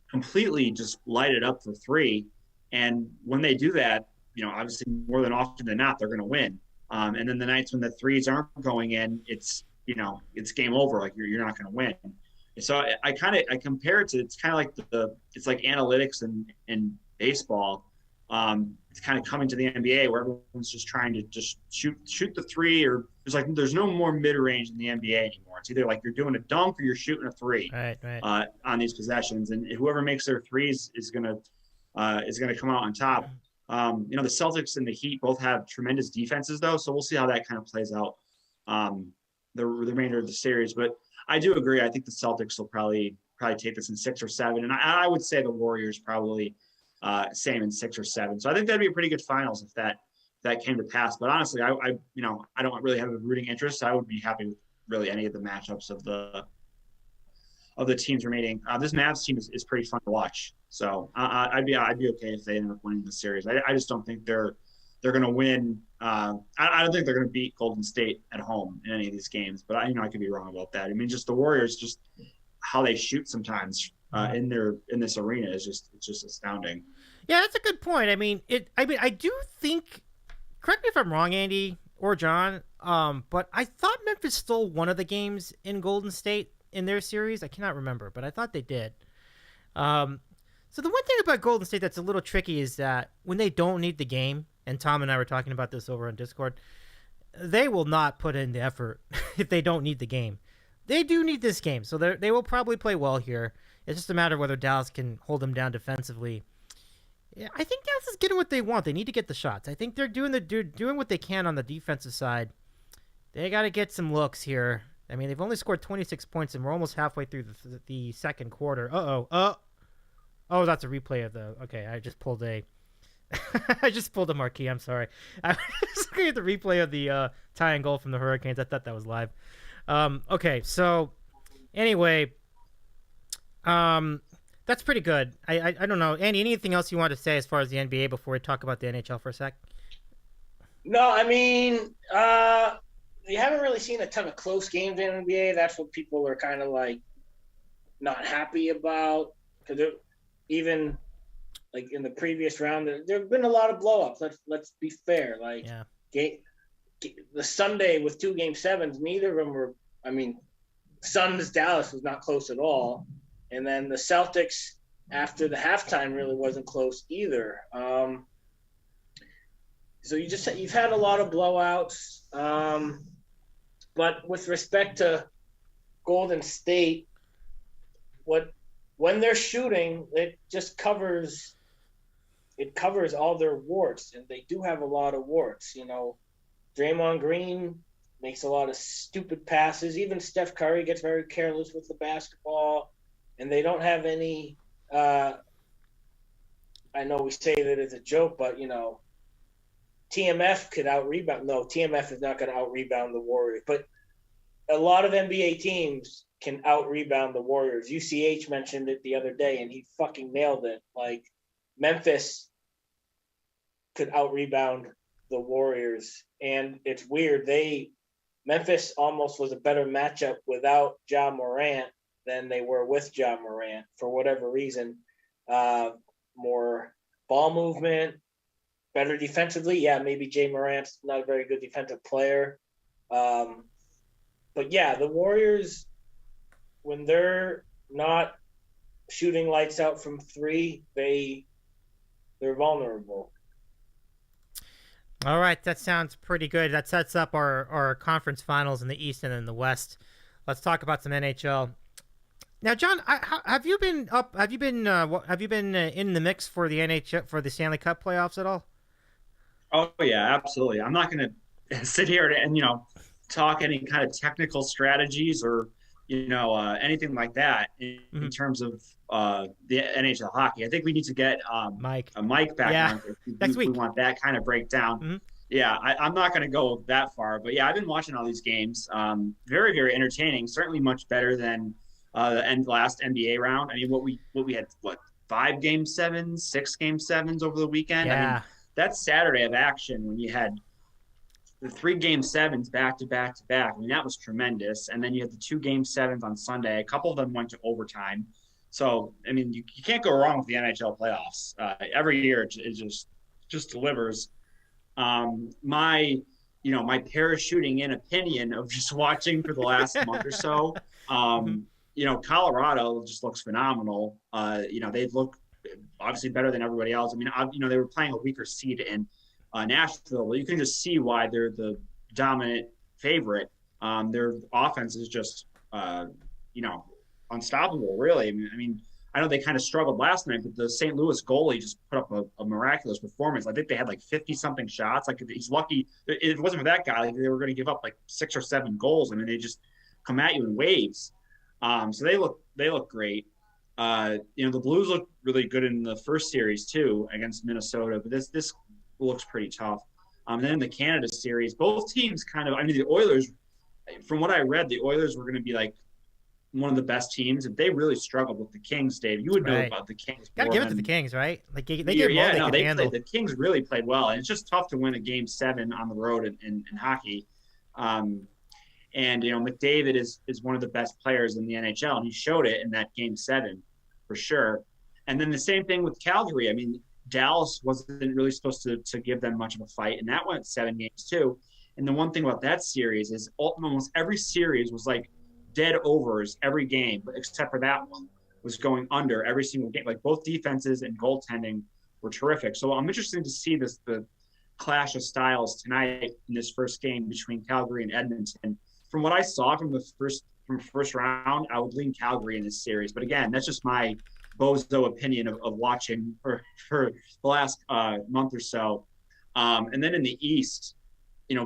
completely just light it up for 3. And when they do that, obviously more than often than not, they're going to win. And then the nights when the threes aren't going in, it's it's game over. Like you're not going to win. And so I compare it to, it's kind of like it's like analytics in baseball. It's kind of coming to the NBA where everyone's just trying to just shoot the three, or there's no more mid range in the NBA anymore. It's either like you're doing a dunk or you're shooting a three, right. On these possessions, and whoever makes their threes is gonna come out on top. The Celtics and the Heat both have tremendous defenses though, so we'll see how that kind of plays out the remainder of the series. But I do agree. I think the Celtics will probably take this in 6 or 7, and I would say the Warriors probably same in 6 or 7. So I think that'd be a pretty good finals if that came to pass. But honestly, I don't really have a rooting interest. I would be happy with really any of the matchups of the teams remaining. This Mavs team is pretty fun to watch. So I'd be okay if they end up winning the series. I just don't think they're going to win. I don't think they're going to beat Golden State at home in any of these games. But I could be wrong about that. I mean, just the Warriors, just how they shoot sometimes in this arena is just astounding. Yeah, that's a good point. I mean, I do think. Correct me if I'm wrong, Andy or John. But I thought Memphis stole one of the games in Golden State in their series. I cannot remember, but I thought they did. So the one thing about Golden State that's a little tricky is that when they don't need the game, and Tom and I were talking about this over on Discord, they will not put in the effort if they don't need the game. They do need this game, so they will probably play well here. It's just a matter of whether Dallas can hold them down defensively. Yeah, I think Dallas is getting what they want. They need to get the shots. I think they're doing what they can on the defensive side. They got to get some looks here. I mean, they've only scored 26 points, and we're almost halfway through the second quarter. Oh, that's a replay of the. Okay, I just pulled a marquee. I'm sorry. I was looking at the replay of the tie and goal from the Hurricanes. I thought that was live. Okay, so anyway, that's pretty good. I don't know, Andy. Anything else you want to say as far as the NBA before we talk about the NHL for a sec? No, I mean, you haven't really seen a ton of close games in the NBA. That's what people are kind of like not happy about, because even like in the previous round, there have been a lot of blowups. Let's be fair. Like, the Sunday with 2 Game 7s, neither of them were. I mean, Suns Dallas was not close at all, and then the Celtics after the halftime really wasn't close either. So you've had a lot of blowouts, but with respect to Golden State, when they're shooting, it just covers all their warts, and they do have a lot of warts. Draymond Green makes a lot of stupid passes. Even Steph Curry gets very careless with the basketball, and they don't have any. I know we say that it's a joke, but TMF could out-rebound. No, TMF is not going to out-rebound the Warriors. But a lot of NBA teams can out-rebound the Warriors. UCH mentioned it the other day, and he fucking nailed it. Like, Memphis could out-rebound the Warriors. And it's weird. Memphis almost was a better matchup without Ja Morant than they were with Ja Morant for whatever reason. More ball movement, better defensively. Yeah, maybe Jay Morant's not a very good defensive player. But yeah, the Warriors, when they're not shooting lights out from 3, they're vulnerable. All right, that sounds pretty good. That sets up our conference finals in the East and in the West. Let's talk about some NHL. Now, John, have you been in the mix for the NHL for the Stanley Cup playoffs at all? Oh yeah, absolutely. I'm not going to sit here and talk any kind of technical strategies or anything like that in terms of the NHL hockey. I think we need to get Mike back on next week. We want that kind of breakdown. Mm-hmm. Yeah, I'm not going to go that far, but yeah, I've been watching all these games. Very, very entertaining. Certainly much better than the last NBA round. I mean, what we had 5 Game 7s, 6 Game 7s over the weekend. Yeah. I mean, that Saturday of action when you had the 3 Game 7s back to back to back. I mean, that was tremendous. And then you had the 2 Game 7s on Sunday. A couple of them went to overtime. So, I mean, you can't go wrong with the NHL playoffs. Every year it just delivers. My my parachuting in opinion of just watching for the last month or so. Colorado just looks phenomenal. They look obviously better than everybody else. I mean, they were playing a weaker seed in Nashville, but you can just see why they're the dominant favorite. Their offense is just, unstoppable, really. I mean, I know they kind of struggled last night, but the St. Louis goalie just put up a miraculous performance. I think they had like 50-something shots. Like, he's lucky. If it wasn't for that guy, like, they were going to give up like 6 or 7 goals. I mean, they just come at you in waves. So they look great. The Blues look really good in the first series too against Minnesota, but this looks pretty tough. And then in the Canada series, both teams the Oilers, from what I read, the Oilers were going to be like one of the best teams, and they really struggled with the Kings. Dave, you would know about the Kings. Got to give it to the Kings, right? Like they handle. The Kings really played well, and it's just tough to win a Game 7 on the road in hockey. McDavid is one of the best players in the NHL, and he showed it in that Game 7 for sure. And then the same thing with Calgary. I mean, Dallas wasn't really supposed to give them much of a fight, and that went 7 games too. And the one thing about that series is almost every series was like dead overs every game, except for that one was going under every single game. Like, both defenses and goaltending were terrific. So I'm interested to see the clash of styles tonight in this first game between Calgary and Edmonton. From what I saw from the first round, I would lean Calgary in this series. But again, that's just my bozo opinion of watching for the last month or so. And then in the East,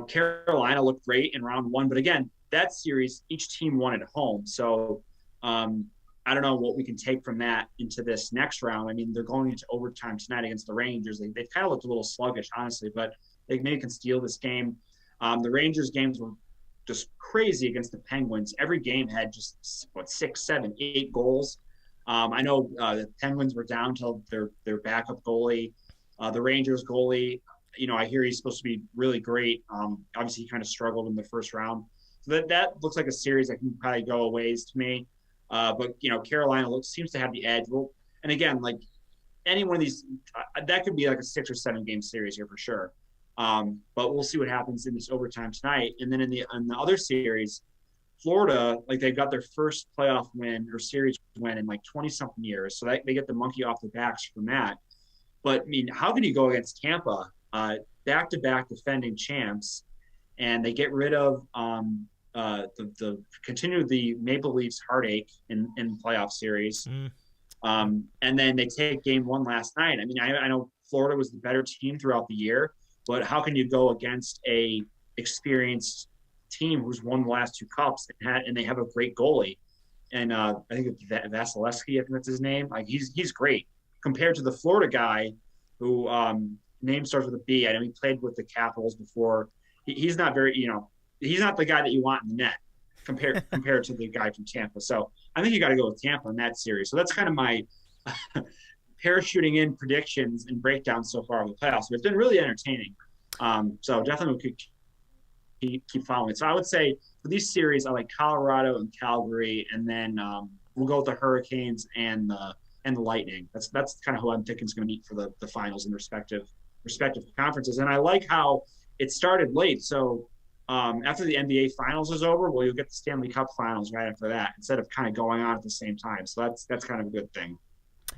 Carolina looked great in round 1, but again, that series, each team won at home. So I don't know what we can take from that into this next round. I mean, they're going into overtime tonight against the Rangers. They've kind of looked a little sluggish, honestly, but they maybe can steal this game. The Rangers games were just crazy against the Penguins. Every game had just 6, 7, 8 goals. I know the Penguins were down till their backup goalie. The Rangers goalie, I hear he's supposed to be really great. Obviously, he kind of struggled in the first round. So that looks like a series that can probably go a ways to me. But Carolina seems to have the edge. Well, and again, like any one of these, that could be like a 6 or 7 game series here for sure. But we'll see what happens in this overtime tonight. And then in the other series, Florida, like, they got their first playoff win or series win in like 20-something years. So they get the monkey off the backs from that. But I mean, how can you go against Tampa, back-to-back defending champs, and they get rid of continue the Maple Leafs heartache in playoff series. And then they take game 1 last night. I mean, I know Florida was the better team throughout the year, but how can you go against a experienced team who's won the last 2 cups and they have a great goalie? And I think it's Vasilevsky, I think that's his name. Like, he's great compared to the Florida guy who name starts with a B. I know he played with the Capitals before. He's not very, he's not the guy that you want in the net compared to the guy from Tampa. So I think you got to go with Tampa in that series. So that's kind of my parachuting in predictions and breakdowns so far of the playoffs. But it's been really entertaining. So definitely we could keep following it. So I would say for these series, I like Colorado and Calgary, and then we'll go with the Hurricanes and the Lightning. That's kind of who I'm thinking is going to meet for the finals in respective conferences. And I like how it started late. So after the NBA Finals is over, you'll get the Stanley Cup Finals right after that, instead of kind of going on at the same time. So that's kind of a good thing.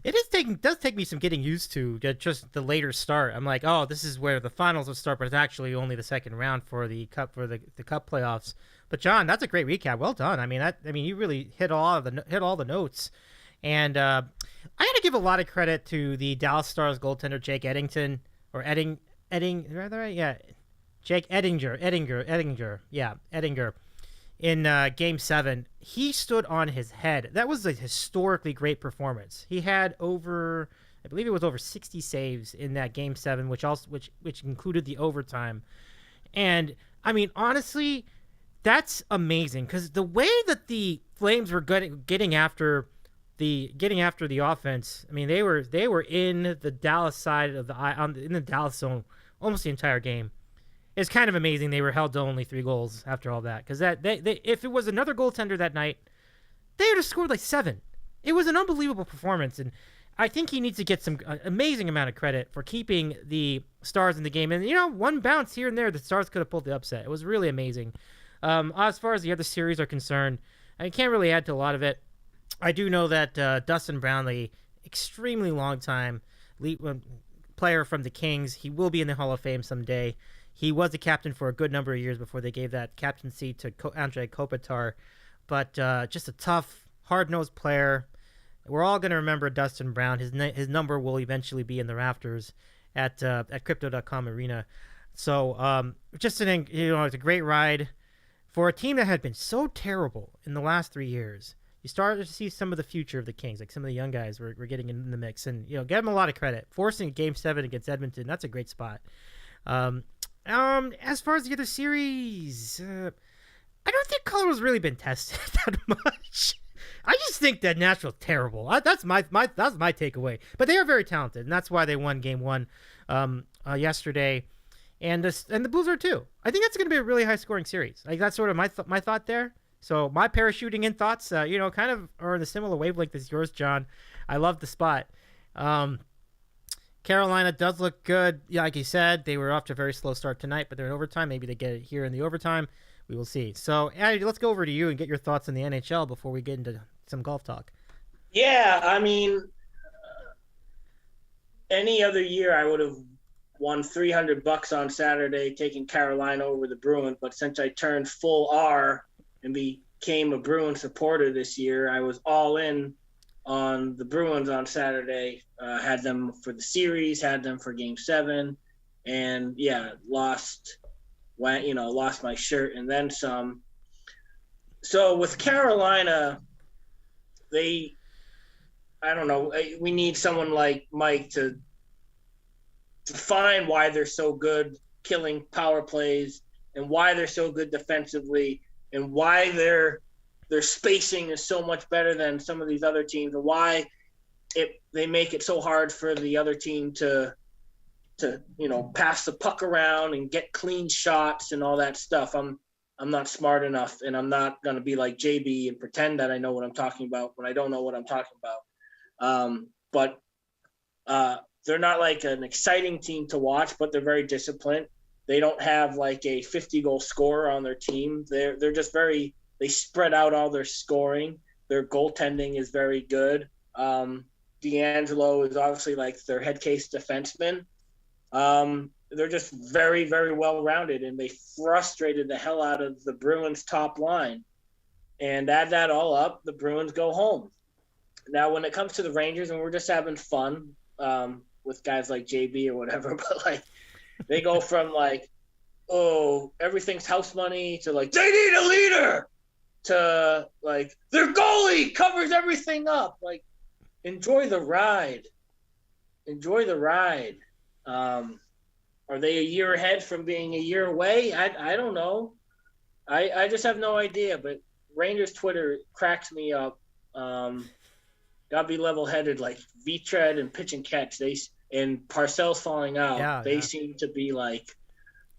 It does take me some getting used to just the later start. I'm like, oh, this is where the finals will start, but it's actually only the second round for the cup playoffs. But John, that's a great recap. Well done. I mean, you really hit all the notes. And I got to give a lot of credit to the Dallas Stars goaltender Jake Eddington, or Jake Edinger. Yeah, Edinger. In Game 7, he stood on his head. That was a historically great performance. He had I believe it was over 60 saves in that Game 7, which included the overtime. And I mean, honestly, that's amazing, because the way that the Flames were getting after the offense, I mean, they were in the Dallas side of in the Dallas zone almost the entire game. It's kind of amazing they were held to only 3 goals after all that, because if it was another goaltender that night, they would have scored like 7. It was an unbelievable performance, and I think he needs to get some amazing amount of credit for keeping the Stars in the game. And, one bounce here and there, the Stars could have pulled the upset. It was really amazing. As far as the other series are concerned, I can't really add to a lot of it. I do know that Dustin Brownlee, extremely long time player from the Kings, he will be in the Hall of Fame someday. He was the captain for a good number of years before they gave that captaincy to Andrei Kopitar. But just a tough, hard-nosed player. We're all going to remember Dustin Brown. His number will eventually be in the rafters at Crypto.com Arena. So just it's a great ride for a team that had been so terrible in the last 3 years. You started to see some of the future of the Kings, like some of the young guys were getting in the mix, and give them a lot of credit. Forcing Game 7 against Edmonton, that's a great spot. As far as the other series, I don't think Colorado's really been tested that much. I just think that Nashville's terrible. That's my takeaway. But they are very talented, and that's why they won Game 1 yesterday. And the Blues are too. I think that's going to be a really high-scoring series. Like that's sort of my thought there. So my parachuting in thoughts, kind of are in a similar wavelength as yours, John. I love the spot. Carolina does look good. Yeah, like you said, they were off to a very slow start tonight, but they're in overtime. Maybe they get it here in the overtime. We will see. So, Eddie, let's go over to you and get your thoughts on the NHL before we get into some golf talk. Yeah, I mean, any other year I would have won $300 on Saturday taking Carolina over the Bruins, but since I turned full R and became a Bruin supporter this year, I was all in on the Bruins on Saturday. Had them for the series, had them for Game 7, and lost my shirt and then some. So with Carolina, I don't know, we need someone like Mike to find why they're so good killing power plays and why they're so good defensively and why their spacing is so much better than some of these other teams and why they make it so hard for the other team to pass the puck around and get clean shots and all that stuff. I'm not smart enough, and I'm not going to be like JB and pretend that I know what I'm talking about when I don't know what I'm talking about. But they're not like an exciting team to watch, but they're very disciplined. They don't have like a 50-goal scorer on their team. They're just they spread out all their scoring. Their goaltending is very good. D'Angelo is obviously like their head case defenseman. They're just very, very well-rounded, and they frustrated the hell out of the Bruins' top line. And add that all up, the Bruins go home. Now, when it comes to the Rangers, and we're just having fun with guys like JB or whatever, but like they go from like, oh, everything's house money to like, they need a leader to like, their goalie covers everything up. Like, enjoy the ride. Enjoy the ride. Are they a year ahead from being a year away? I don't know. I just have no idea. But Rangers Twitter cracks me up. Gotta be level-headed. Like V-Tread and pitch and catch. And Parcells falling out. They seem to be like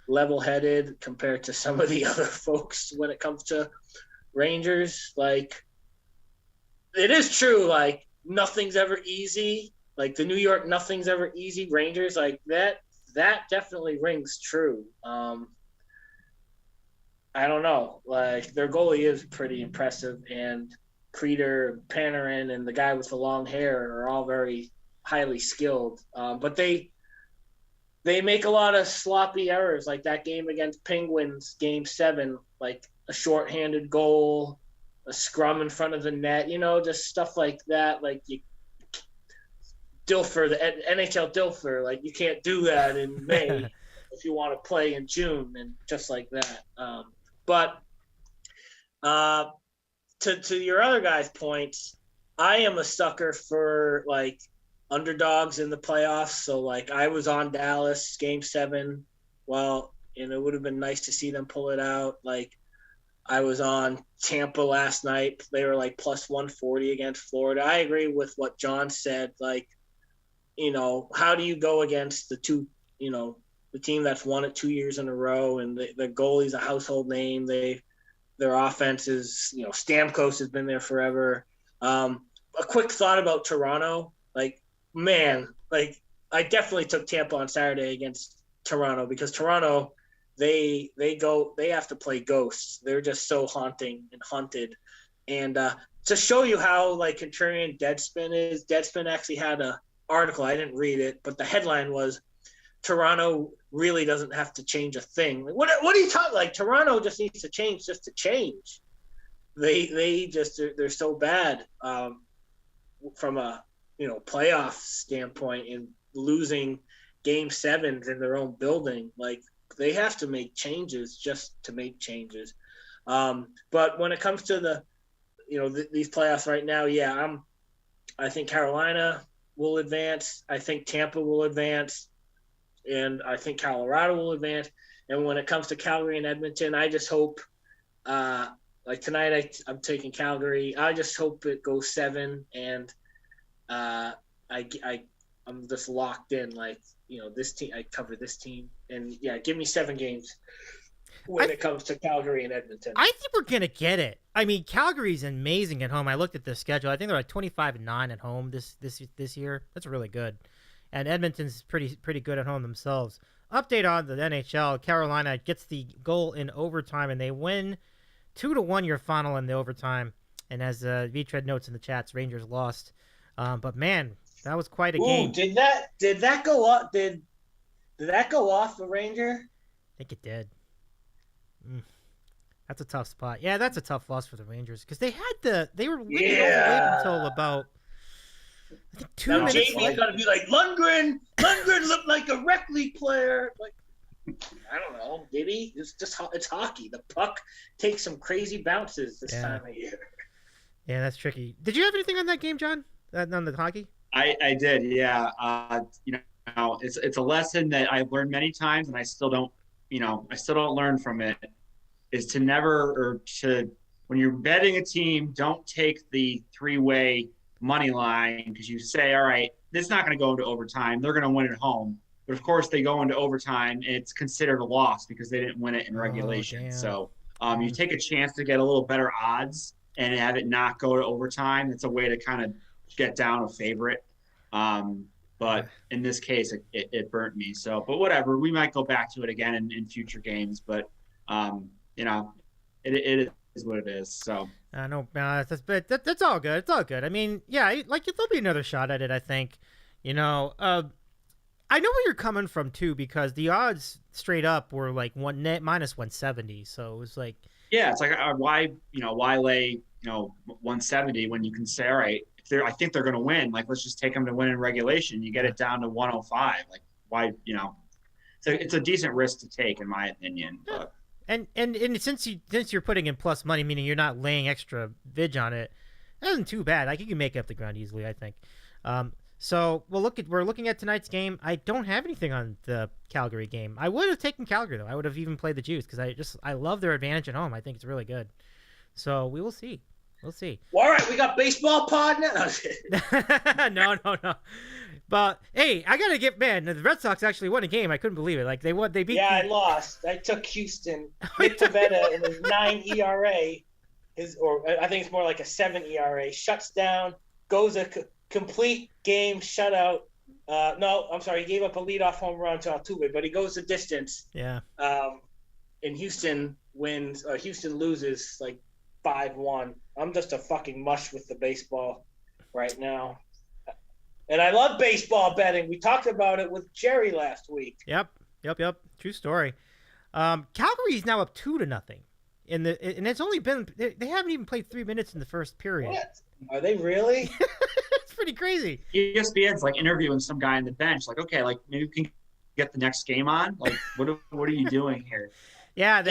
level-headed compared to some of the other folks when it comes to Rangers. Like it is true. Like nothing's ever easy. Like the New York nothing's ever easy. Rangers like that definitely rings true. I don't know. Like their goalie is pretty impressive, and Creeder, Panarin, and the guy with the long hair are all very highly skilled. But they make a lot of sloppy errors, like that game against Penguins, Game 7, like a shorthanded goal, a scrum in front of the net, just stuff like that. Like Dilfer, the NHL Dilfer, like you can't do that in May if you want to play in June and just like that. But to your other guys' points, I am a sucker for like underdogs in the playoffs. So like I was on Dallas Game 7. Well, and it would have been nice to see them pull it out. Like I was on Tampa last night. They were like plus 140 against Florida. I agree with what John said. Like, how do you go against the team that's won it 2 years in a row, and the goalie's a household name. Their offense is, Stamkos has been there forever. A quick thought about Toronto. Like man, like I definitely took Tampa on Saturday against Toronto because Toronto, they have to play ghosts. They're just so haunting and haunted. And to show you how like contrarian Deadspin is, Deadspin actually had a article. I didn't read it, but the headline was Toronto really doesn't have to change a thing. Like, what are you talking? Like Toronto just needs to change just to change. They're so bad from a playoff standpoint and losing game sevens in their own building. Like they have to make changes just to make changes. But when it comes to these playoffs right now, I think Carolina will advance. I think Tampa will advance. And I think Colorado will advance. And when it comes to Calgary and Edmonton, I just hope, like tonight, I'm taking Calgary. I just hope it goes 7, and I'm just locked in. Like this team, I cover this team, and give me 7 games when it comes to Calgary and Edmonton. I think we're gonna get it. I mean, Calgary's amazing at home. I looked at the schedule. I think they're like 25-9 at home this year. That's really good. And Edmonton's pretty good at home themselves. Update on the NHL. Carolina gets the goal in overtime, and they win 2-1 your final in the overtime. And as Vitred notes in the chats, Rangers lost. But man, that was quite a game. Did that go up? Did that go off the Ranger? I think it did. That's a tough spot. Yeah, that's a tough loss for the Rangers because they were winning overweight until about. I think 2 minutes. Jamie's gonna be like Lundgren. Lundgren looked like a rec league player. Like I don't know, did he? It's hockey. The puck takes some crazy bounces this time of year. Yeah, that's tricky. Did you have anything on that game, John? On the hockey? I did. Yeah. It's a lesson that I've learned many times, and I still don't learn from it. Is to never when you're betting a team, don't take the 3-way money line because you say, all right, this is not going to go into overtime. They're going to win at home. But of course they go into overtime and it's considered a loss because they didn't win it in regulation. So you take a chance to get a little better odds and have it not go to overtime. It's a way to kind of get down a favorite. But in this case, it burnt me. So, but whatever, we might go back to it again in future games, but it is what it is. So I know that's all good. It's all good. I mean, like there'll be another shot at it. I think, I know where you're coming from too, because the odds straight up were like minus 170. So it was like, it's like why lay 170 when you can say, all right, I think they're going to win. Like let's just take them to win in regulation. You get it down to 105. Like why So it's a decent risk to take in my opinion. But. And since you're putting in plus money, meaning you're not laying extra vig on it, that isn't too bad. Like you can make up the ground easily, I think. So we're looking at tonight's game. I don't have anything on the Calgary game. I would have taken Calgary though. I would have even played the Juice because I love their advantage at home. I think it's really good. So we will see. We'll see. Well, all right, we got baseball pod now. No. But hey, I gotta the Red Sox actually won a game. I couldn't believe it. Like they won, they beat. Yeah, I lost. I took Houston. Nick Pivetta in his 9 ERA, I think it's more like a 7 ERA. Shuts down, goes a complete game shutout. No, I'm sorry, he gave up a leadoff home run to Altuve, but he goes the distance. Yeah. And Houston wins. Houston loses like 5-1. I'm just a fucking mush with the baseball right now. And I love baseball betting. We talked about it with Jerry last week. Yep. True story. Calgary's now up 2-0. And it's only been they haven't even played 3 minutes in the first period. What? Are they really? It's pretty crazy. ESPN's like interviewing some guy on the bench. Like, okay, like maybe we can get the next game on. Like, what are you doing here? Yeah.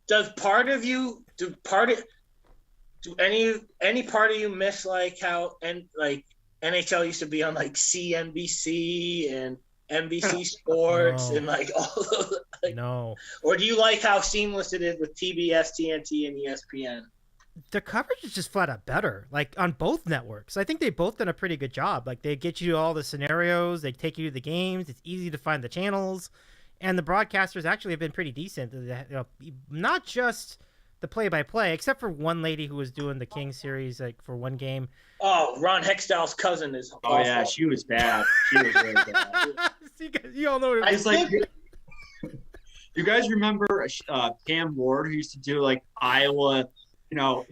Does part of you do any part of you miss like how NHL used to be on like CNBC and NBC Sports and like all those? No. Or do you like how seamless it is with TBS, TNT, and ESPN? The coverage is just flat out better, like on both networks. I think they've both done a pretty good job. Like they get you to all the scenarios, they take you to the games. It's easy to find the channels, and the broadcasters actually have been pretty decent. Not just the play-by-play, except for one lady who was doing the King series like for one game. Oh, Ron Hextall's cousin is awful. Oh yeah, she was bad. She was really bad. You all know what I it is. think You guys remember Pam Ward, who used to do like Iowa,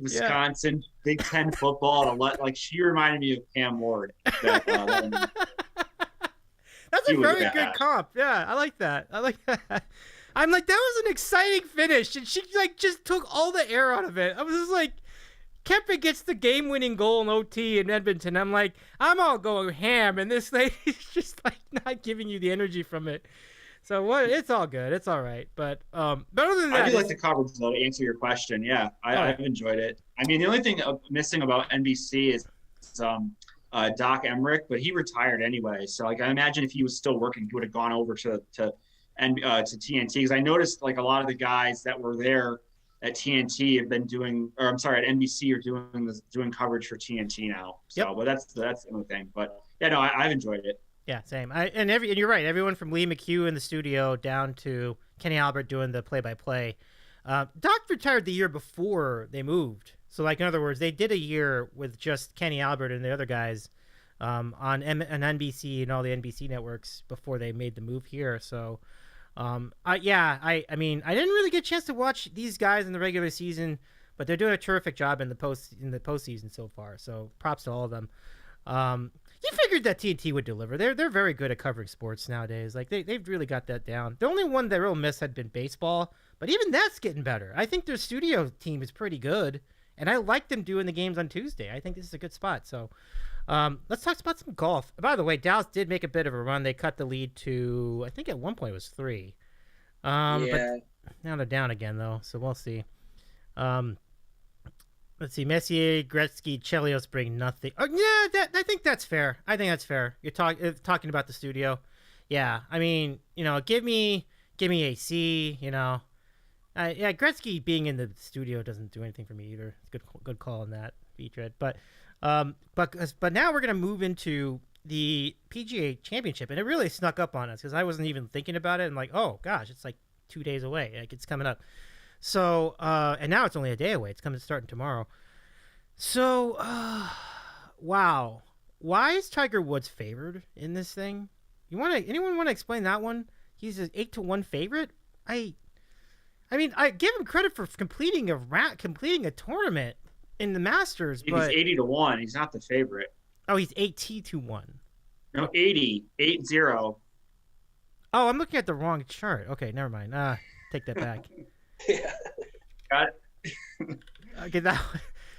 Wisconsin, Big Ten football? Like she reminded me of Pam Ward. That's a very good comp. Yeah, I like that. I'm like, that was an exciting finish, and she like just took all the air out of it. I was just like, Kempe gets the game-winning goal in OT in Edmonton. I'm like, I'm all going ham, and this lady's just like not giving you the energy from it. So what? It's all good. It's all right. But other than that, I do like the coverage though. To answer your question, yeah, I've enjoyed it. I mean, the only thing missing about NBC is Doc Emmerich, but he retired anyway. So like, I imagine if he was still working, he would have gone over to TNT, because I noticed like a lot of the guys that were there at TNT have been doing, or I'm sorry, at NBC are doing coverage for TNT now. So, but that's the only thing. But yeah, no, I've enjoyed it. Yeah, same. And you're right. Everyone from Lee McHugh in the studio down to Kenny Albert doing the play-by-play. Doc retired the year before they moved. So, like, in other words, they did a year with just Kenny Albert and the other guys on NBC and all the NBC networks before they made the move here. So, I mean, I didn't really get a chance to watch these guys in the regular season, but they're doing a terrific job in the postseason so far. So, props to all of them. You figured that TNT would deliver. They're very good at covering sports nowadays. Like they've really got that down. The only one that real miss had been baseball, but even that's getting better. I think their studio team is pretty good, and I like them doing the games on Tuesday. I think this is a good spot. So let's talk about some golf. By the way, Dallas did make a bit of a run. They cut the lead to, I think at one point it was 3. But now they're down again though, so we'll see. Let's see. Messier, Gretzky, Chelios bring nothing. Oh, yeah, I think that's fair. You're talking about the studio. Yeah, I mean, give me a C. Gretzky being in the studio doesn't do anything for me either. It's good call on that, Beatred. But now we're gonna move into the PGA Championship, and it really snuck up on us because I wasn't even thinking about it. And like, oh gosh, it's like 2 days away. Like it's coming up. So, and now it's only a day away. It's starting tomorrow. So, wow. Why is Tiger Woods favored in this thing? Anyone want to explain that one? He's an 8-1 favorite. I mean, I give him credit for completing a tournament in the Masters, but he's 80-1. He's not the favorite. Oh, he's 80-1. No, 80. Oh, I'm looking at the wrong chart. Okay, never mind. Take that back. Yeah. Got it. Okay, that.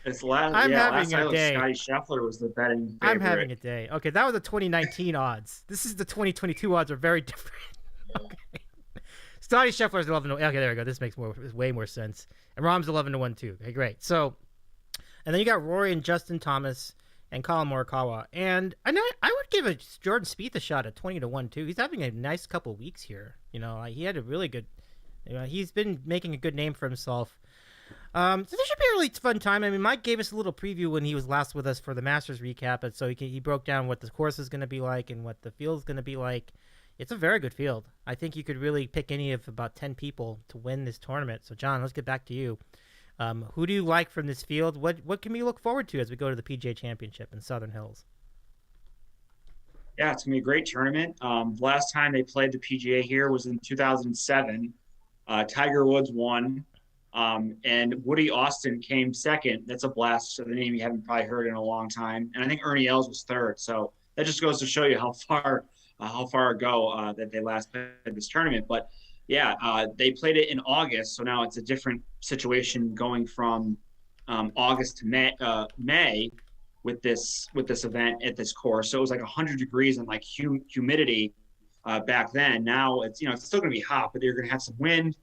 I'm having a day. Scotty Scheffler was the betting favorite. I'm having a day. Okay, that was the 2019 odds. This is the 2022 odds are very different. Okay. Scotty Scheffler's 11-1. Okay, there we go. This makes way more sense. And Rahm's 11-1 too. Okay, great. So, and then you got Rory and Justin Thomas and Colin Morikawa. And I would give Jordan Spieth a shot at 20-1 too. He's having a nice couple weeks here. He had a really good. He's been making a good name for himself. So this should be a really fun time. I mean, Mike gave us a little preview when he was last with us for the Masters recap, and so he broke down what the course is going to be like and what the field is going to be like. It's a very good field. I think you could really pick any of about 10 people to win this tournament. So, John, let's get back to you. Who do you like from this field? What can we look forward to as we go to the PGA Championship in Southern Hills? Yeah, it's going to be a great tournament. Last time they played the PGA here was in 2007. Tiger Woods won, and Woody Austin came second. That's a blast. So the name you haven't probably heard in a long time. And I think Ernie Els was third. So that just goes to show you how far ago that they last played this tournament. But yeah, they played it in August. So now it's a different situation going from August to May with this event at this course. So it was like 100 degrees and like humidity back then. Now it's still going to be hot, but you're going to have some wind.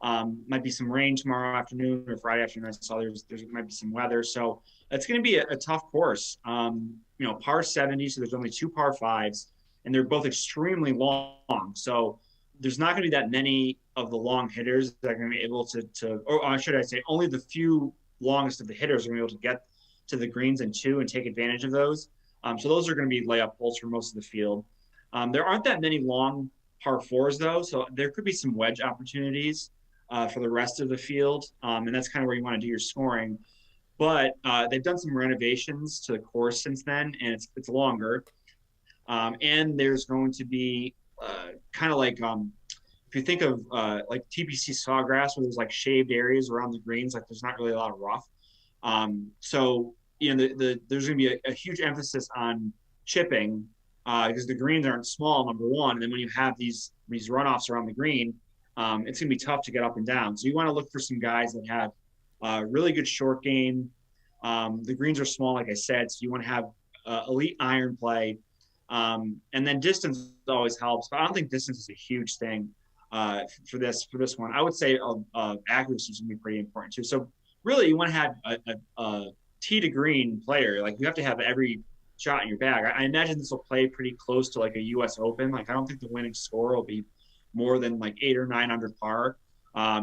Might be some rain tomorrow afternoon or Friday afternoon. I saw there might be some weather. So it's going to be a tough course. Par 70. So there's only 2 par 5s, and they're both extremely long. So there's not going to be that many of the long hitters that are going to be able or should I say, only the few longest of the hitters are going to be able to get to the greens and take advantage of those. So those are going to be layup holes for most of the field. There aren't that many long par 4s though, so there could be some wedge opportunities. for the rest of the field, and that's kind of where you want to do your scoring. But they've done some renovations to the course since then, and it's longer. And there's going to be kind of like if you think of like TPC Sawgrass, where there's like shaved areas around the greens, like there's not really a lot of rough. So you know, there's going to be a huge emphasis on chipping because the greens aren't small, number one, and then when you have these runoffs around the green, it's going to be tough to get up and down. So you want to look for some guys that have really good short game. The greens are small, like I said, so you want to have elite iron play. And then distance always helps, but I don't think distance is a huge thing for this one. I would say accuracy is going to be pretty important too. So really, you want to have a tee to green player. Like you have to have every shot in your bag. I imagine this will play pretty close to like a U.S. Open. Like I don't think the winning score will be more than like 8 or 9 under par.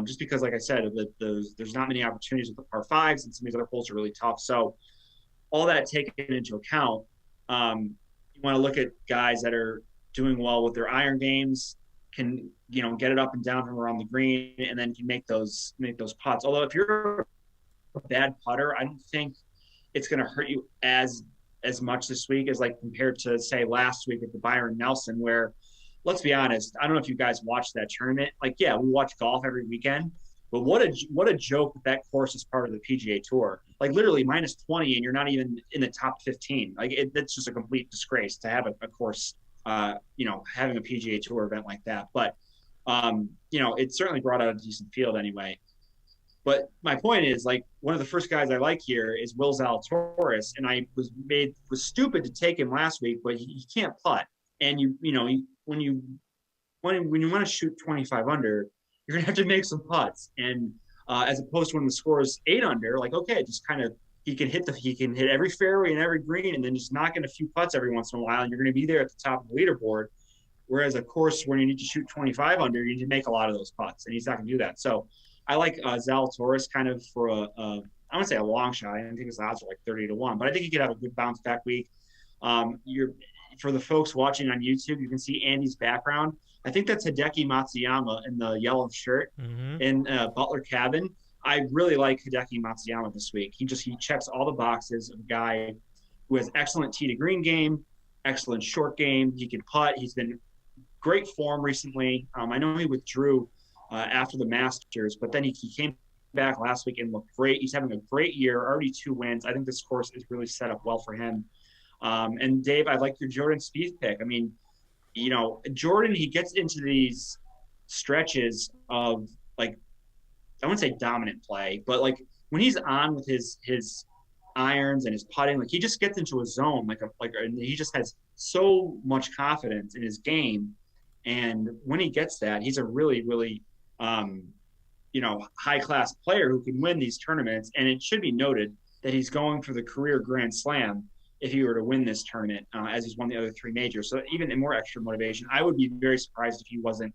Just because, like I said, there's not many opportunities with the par fives, and some of these other holes are really tough. So all that taken into account, you want to look at guys that are doing well with their iron games, can get it up and down from around the green, and then can make those putts. Although if you're a bad putter, I don't think it's going to hurt you as much this week as like compared to say last week at the Byron Nelson, where let's be honest, I don't know if you guys watched that tournament. Like, yeah, we watch golf every weekend, but what a joke that course is part of the PGA Tour. Like literally -20, and you're not even in the top 15. Like that's just a complete disgrace to have a course, having a PGA Tour event like that. But it certainly brought out a decent field anyway. But my point is, like, one of the first guys I like here is Will Zalatoris, and I was stupid to take him last week, but he can't putt. And when you want to shoot 25 under, you're gonna have to make some putts. And as opposed to when the score is 8 under, like okay, just kind of he can hit every fairway and every green, and then just knock in a few putts every once in a while, and you're going to be there at the top of the leaderboard. Whereas a course when you need to shoot 25 under, you need to make a lot of those putts, and he's not going to do that. So I like Zalatoris kind of for I wouldn't say a long shot. I think his odds are like 30-1, but I think he could have a good bounce back week. For the folks watching on YouTube, you can see Andy's background. I think that's Hideki Matsuyama in the yellow shirt in Butler Cabin. I really like Hideki Matsuyama this week. He checks all the boxes of a guy who has excellent tee to green game, excellent short game. He can putt. He's been great form recently. I know he withdrew after the Masters, but then he came back last week and looked great. He's having a great year, already 2 wins. I think this course is really set up well for him. And Dave, I like your Jordan Spieth pick. I mean, Jordan, he gets into these stretches of like, I wouldn't say dominant play, but like when he's on with his irons and his putting, like he just gets into a zone, and he just has so much confidence in his game. And when he gets that, he's a really, really, high class player who can win these tournaments. And it should be noted that he's going for the career Grand Slam if he were to win this tournament, as he's won the other 3 majors. So even more extra motivation. I would be very surprised if he wasn't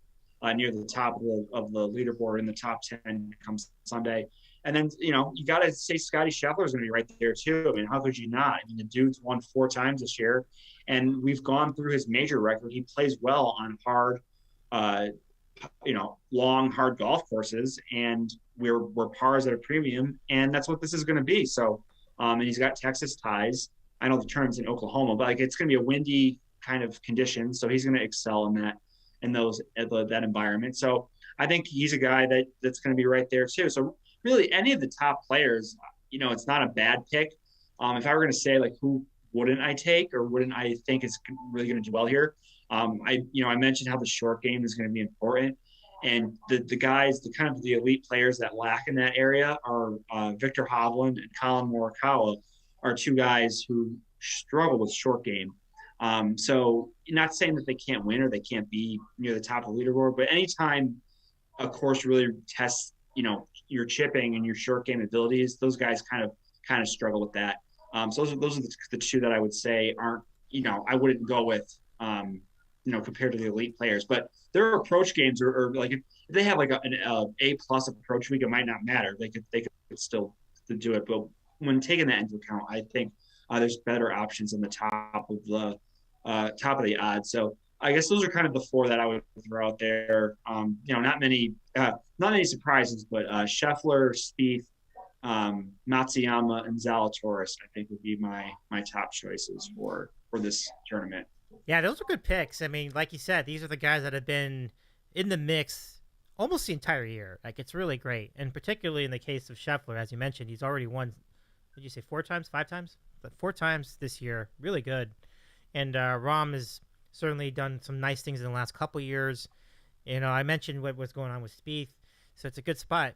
near the top of the leaderboard in the top 10 comes Sunday. And then, you got to say Scotty Scheffler is going to be right there too. I mean, how could you not? I mean, the dude's won 4 times this year, and we've gone through his major record. He plays well on hard, long, hard golf courses, and we're pars at a premium, and that's what this is going to be. So, and he's got Texas ties. I know the tournament's in Oklahoma, but it's going to be a windy kind of condition, so he's going to excel in that. That environment. So I think he's a guy that's going to be right there too. So really any of the top players, it's not a bad pick. If I were going to say like who wouldn't I take or wouldn't I think is really going to do well here, I mentioned how the short game is going to be important, and the guys, the elite players that lack in that area are Victor Hovland and Colin Morikawa are 2 guys who struggle with short game. So not saying that they can't win or they can't be near the top of the leaderboard, but anytime a course really tests, your chipping and your short game abilities, those guys kind of struggle with that. So those are the 2 that I would say aren't, I wouldn't go with, compared to the elite players, but their approach games are like, if they have like an A+ approach week, it might not matter. They could still do it. But when taking that into account, I think there's better options in the top of the odds. So I guess those are kind of the four that I would throw out there. Not many surprises, but Scheffler, Spieth, Matsuyama, and Zalatoris, I think, would be my top choices for this tournament. Yeah, those are good picks. I mean, like you said, these are the guys that have been in the mix almost the entire year. Like, it's really great. And particularly in the case of Scheffler, as you mentioned, he's already won, did you say 4 times, 5 times? But 4 times this year. Really good. And Rahm has certainly done some nice things in the last couple years. I mentioned what was going on with Spieth, so it's a good spot.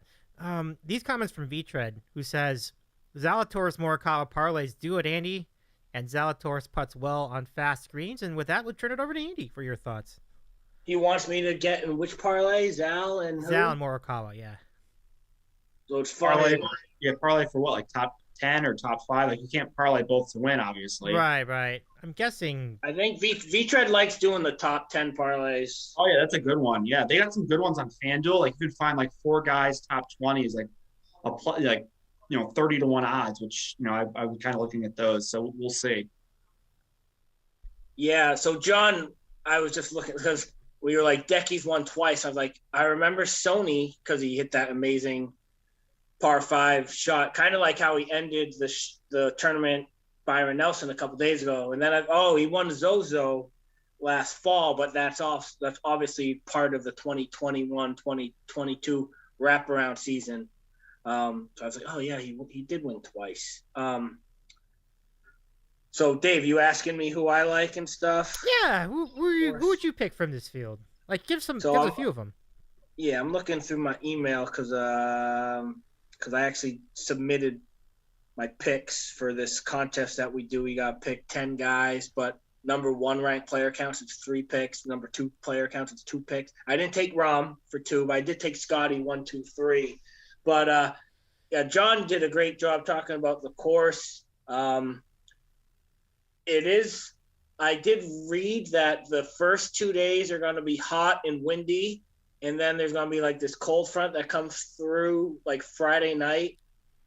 These comments from VTread, who says, Zalatoris Morikawa parlays do it, Andy, and Zalatoris putts well on fast greens. And with that, we'll turn it over to Andy for your thoughts. He wants me to get in which parlay? Zal and who? Zal and Morikawa, yeah. So it's parlay. Yeah, parlay for what? Like top 10 or top 5? Like, you can't parlay both to win, obviously. Right. I'm guessing. I think VTread likes doing the top 10 parlays. Oh yeah, that's a good one. Yeah, they got some good ones on FanDuel. Like, you could find like 4 guys top 20 is like 30 to 1 odds, which I was kind of looking at those. So we'll see. Yeah. So John, I was just looking because we were like, Decky's won twice. I was like, I remember Sony because he hit that amazing par 5 shot, kind of like how he ended the tournament, Byron Nelson, a couple days ago. And then he won Zozo last fall, but that's obviously part of the 2021-2022 wraparound season. So I was like, oh yeah, he did win twice. So Dave, you asking me who I like and stuff? Yeah, who would you pick from this field? Like, give a few of them. Yeah, I'm looking through my email because I actually submitted my picks for this contest that we do. We got to pick 10 guys, but number 1 ranked player counts, it's 3 picks. Number 2 player counts, it's 2 picks. I didn't take Rahm for 2, but I did take Scotty 1, 2, 3. But John did a great job talking about the course. I did read that the first 2 days are going to be hot and windy, and then there's going to be like this cold front that comes through like Friday night.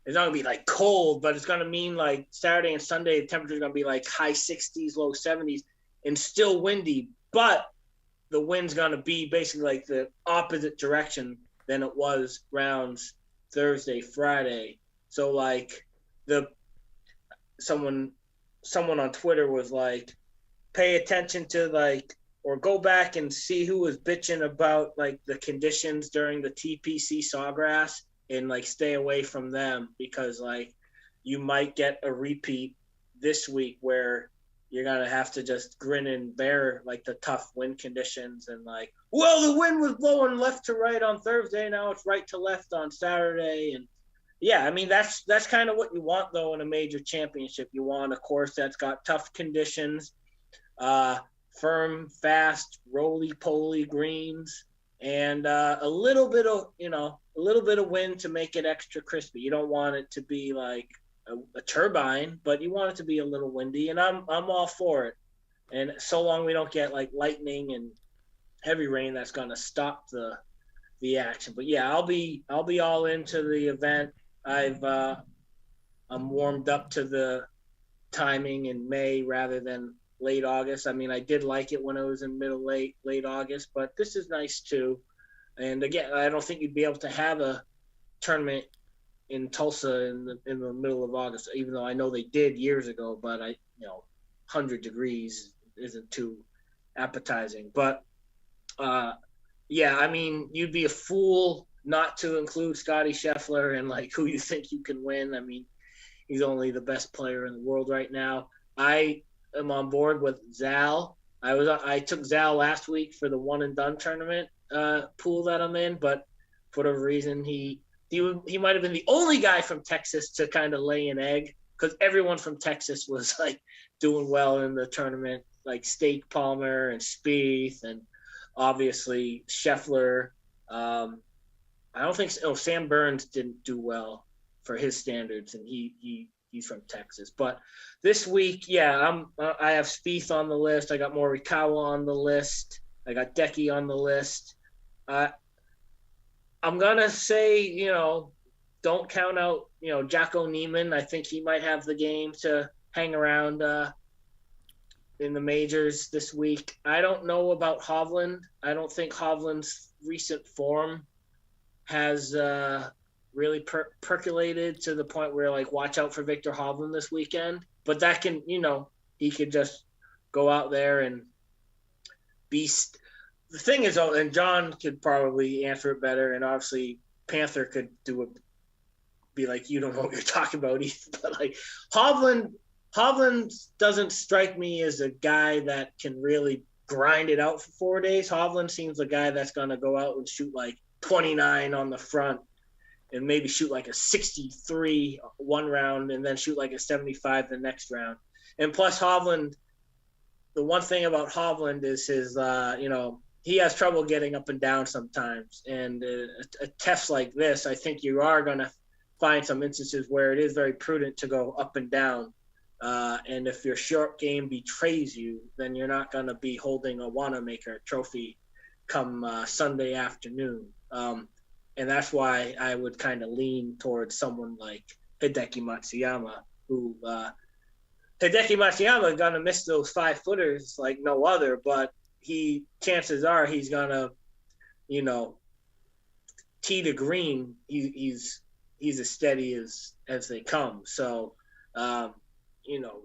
It's not going to be like cold, but it's going to mean like Saturday and Sunday, the temperature is going to be like high 60s, low 70s, and still windy. But the wind's going to be basically like the opposite direction than it was rounds Thursday, Friday. So like someone on Twitter was like, pay attention to or go back and see who was bitching about like the conditions during the TPC Sawgrass and like stay away from them, because like you might get a repeat this week where you're going to have to just grin and bear like the tough wind conditions and like, well, the wind was blowing left to right on Thursday. Now it's right to left on Saturday. And yeah, I mean, that's kind of what you want though in a major championship. You want a course that's got tough conditions, firm, fast, roly-poly greens, and a little bit of wind to make it extra crispy. You don't want it to be like a turbine, but you want it to be a little windy, and I'm all for it. And so long we don't get like lightning and heavy rain, that's going to stop the action. But yeah, I'll be all into the event. I'm warmed up to the timing in May rather than late August. I mean, I did like it when it was in late August, but this is nice too. And again, I don't think you'd be able to have a tournament in Tulsa in the middle of August, even though I know they did years ago, but 100 degrees isn't too appetizing. But yeah, I mean, you'd be a fool not to include Scotty Scheffler and like who you think you can win. I mean, he's only the best player in the world right now. I am on board with Zal. I took Zal last week for the one and done tournament pool that I'm in, but for whatever reason he might have been the only guy from Texas to kind of lay an egg, because everyone from Texas was like doing well in the tournament, like Stake Palmer and Spieth and obviously Scheffler. I don't think so. Sam Burns didn't do well for his standards, and he's from Texas. But this week, yeah, I have Spieth on the list. I got Morikawa on the list. I got Decky on the list. I'm gonna say, don't count out, Jocko Neiman. I think he might have the game to hang around in the majors this week. I don't know about Hovland. I don't think Hovland's recent form has really percolated to the point where, like, watch out for Victor Hovland this weekend. But that can, he could just go out there and beast. The thing is, and John could probably answer it better, and obviously Panther could be like, you don't know what you're talking about either. But like Hovland doesn't strike me as a guy that can really grind it out for 4 days. Hovland seems a guy that's going to go out and shoot like 29 on the front and maybe shoot like a 63 one round and then shoot like a 75 the next round. And plus Hovland, the one thing about Hovland is his, he has trouble getting up and down sometimes. And a test like this, I think you are going to find some instances where it is very prudent to go up and down. And if your short game betrays you, then you're not going to be holding a Wanamaker trophy come Sunday afternoon. And that's why I would kind of lean towards someone like Hideki Matsuyama, who Hideki Matsuyama is going to miss those 5-footers like no other, but chances are he's going to, tee to green. He's as steady as they come. So,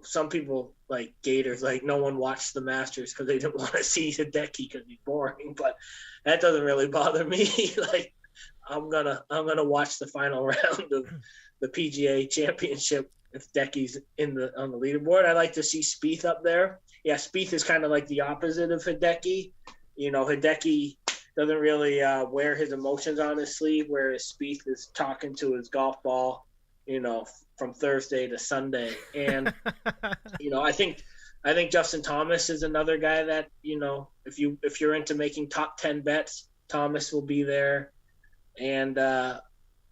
some people like Gators, like no one watched the Masters because they didn't want to see Hideki because he's boring, but that doesn't really bother me. Like I'm gonna watch the final round of the PGA Championship if Hideki's on the leaderboard. I like to see Spieth up there. Yeah, Spieth is kind of like the opposite of Hideki. Hideki doesn't really wear his emotions on his sleeve, whereas Spieth is talking to his golf ball, from Thursday to Sunday. And, I think Justin Thomas is another guy that, if you're into making top 10 bets, Thomas will be there. And I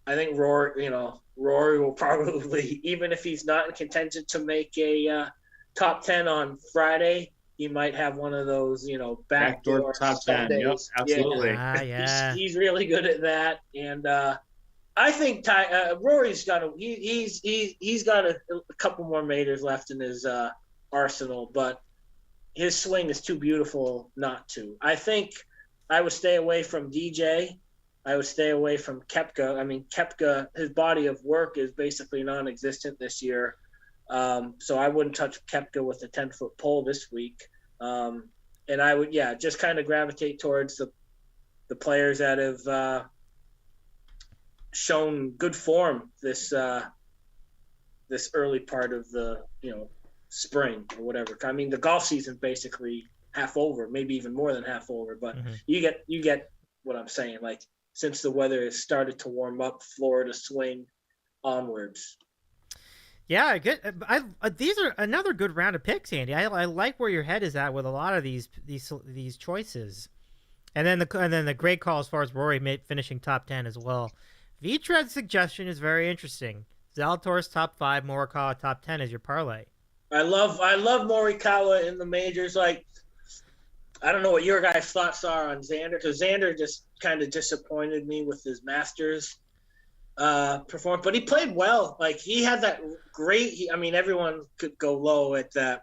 think Rory will probably, even if he's not in contention to make a top 10 on Friday, he might have one of those, backdoor top 10. Yep, absolutely. Yeah. He's really good at that. And I think Rory's got he's got a couple more majors left in his arsenal, but his swing is too beautiful not to. I think I would stay away from DJ. I would stay away from Koepka. I mean, Koepka, his body of work is basically non-existent this year. So I wouldn't touch Koepka with a 10-foot pole this week. And I would, just kind of gravitate towards the players that have shown good form this early part of the spring or whatever. I mean, the golf season basically half over, maybe even more than half over. But you get what I'm saying. Like since the weather has started to warm up, Florida swing onwards. Yeah, good. These are another good round of picks, Andy. I like where your head is at with a lot of these choices, and then the great call as far as Rory finishing top 10 as well. Vitred's suggestion is very interesting. Zalatoris top 5, Morikawa top 10 is your parlay. I love Morikawa in the majors. Like, I don't know what your guys' thoughts are on Xander, because Xander just kind of disappointed me with his Masters performance, but he played well. Like he had that great. Everyone could go low at that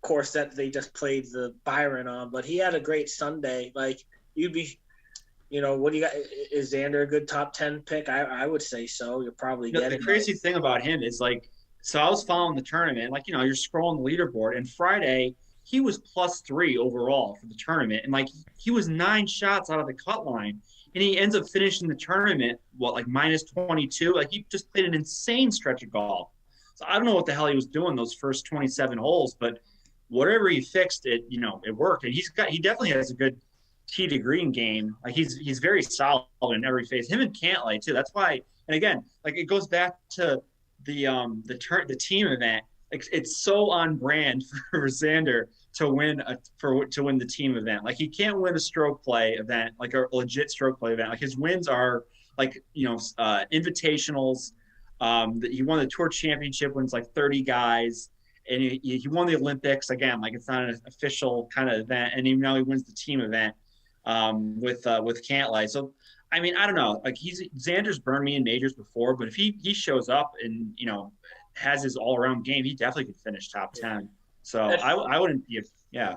course that they just played the Byron on, but he had a great Sunday. Like you'd be. What do you got? Is Xander a good top 10 pick? I would say so. You'll probably get it. The crazy thing about him is so I was following the tournament. You're scrolling the leaderboard, and Friday he was +3 overall for the tournament, and he was 9 shots out of the cut line, and he ends up finishing the tournament -22. He just played an insane stretch of golf. So I don't know what the hell he was doing those first 27 holes, but whatever he fixed, it worked, and he definitely has a good tee to green game. He's very solid in every phase. Him and Cantlay too. That's why. And again, it goes back to the team event. It's so on brand for Xander to win the team event. He can't win a stroke play event, a legit stroke play event. His wins are invitationals. He won the Tour Championship when it's 30 guys. And he won the Olympics again. It's not an official kind of event. And even now he wins the team event with Cantlay. So I don't know. Xander's burned me in majors before, but if he shows up and has his all around game, he definitely could finish top 10. So I wouldn't be. Yeah.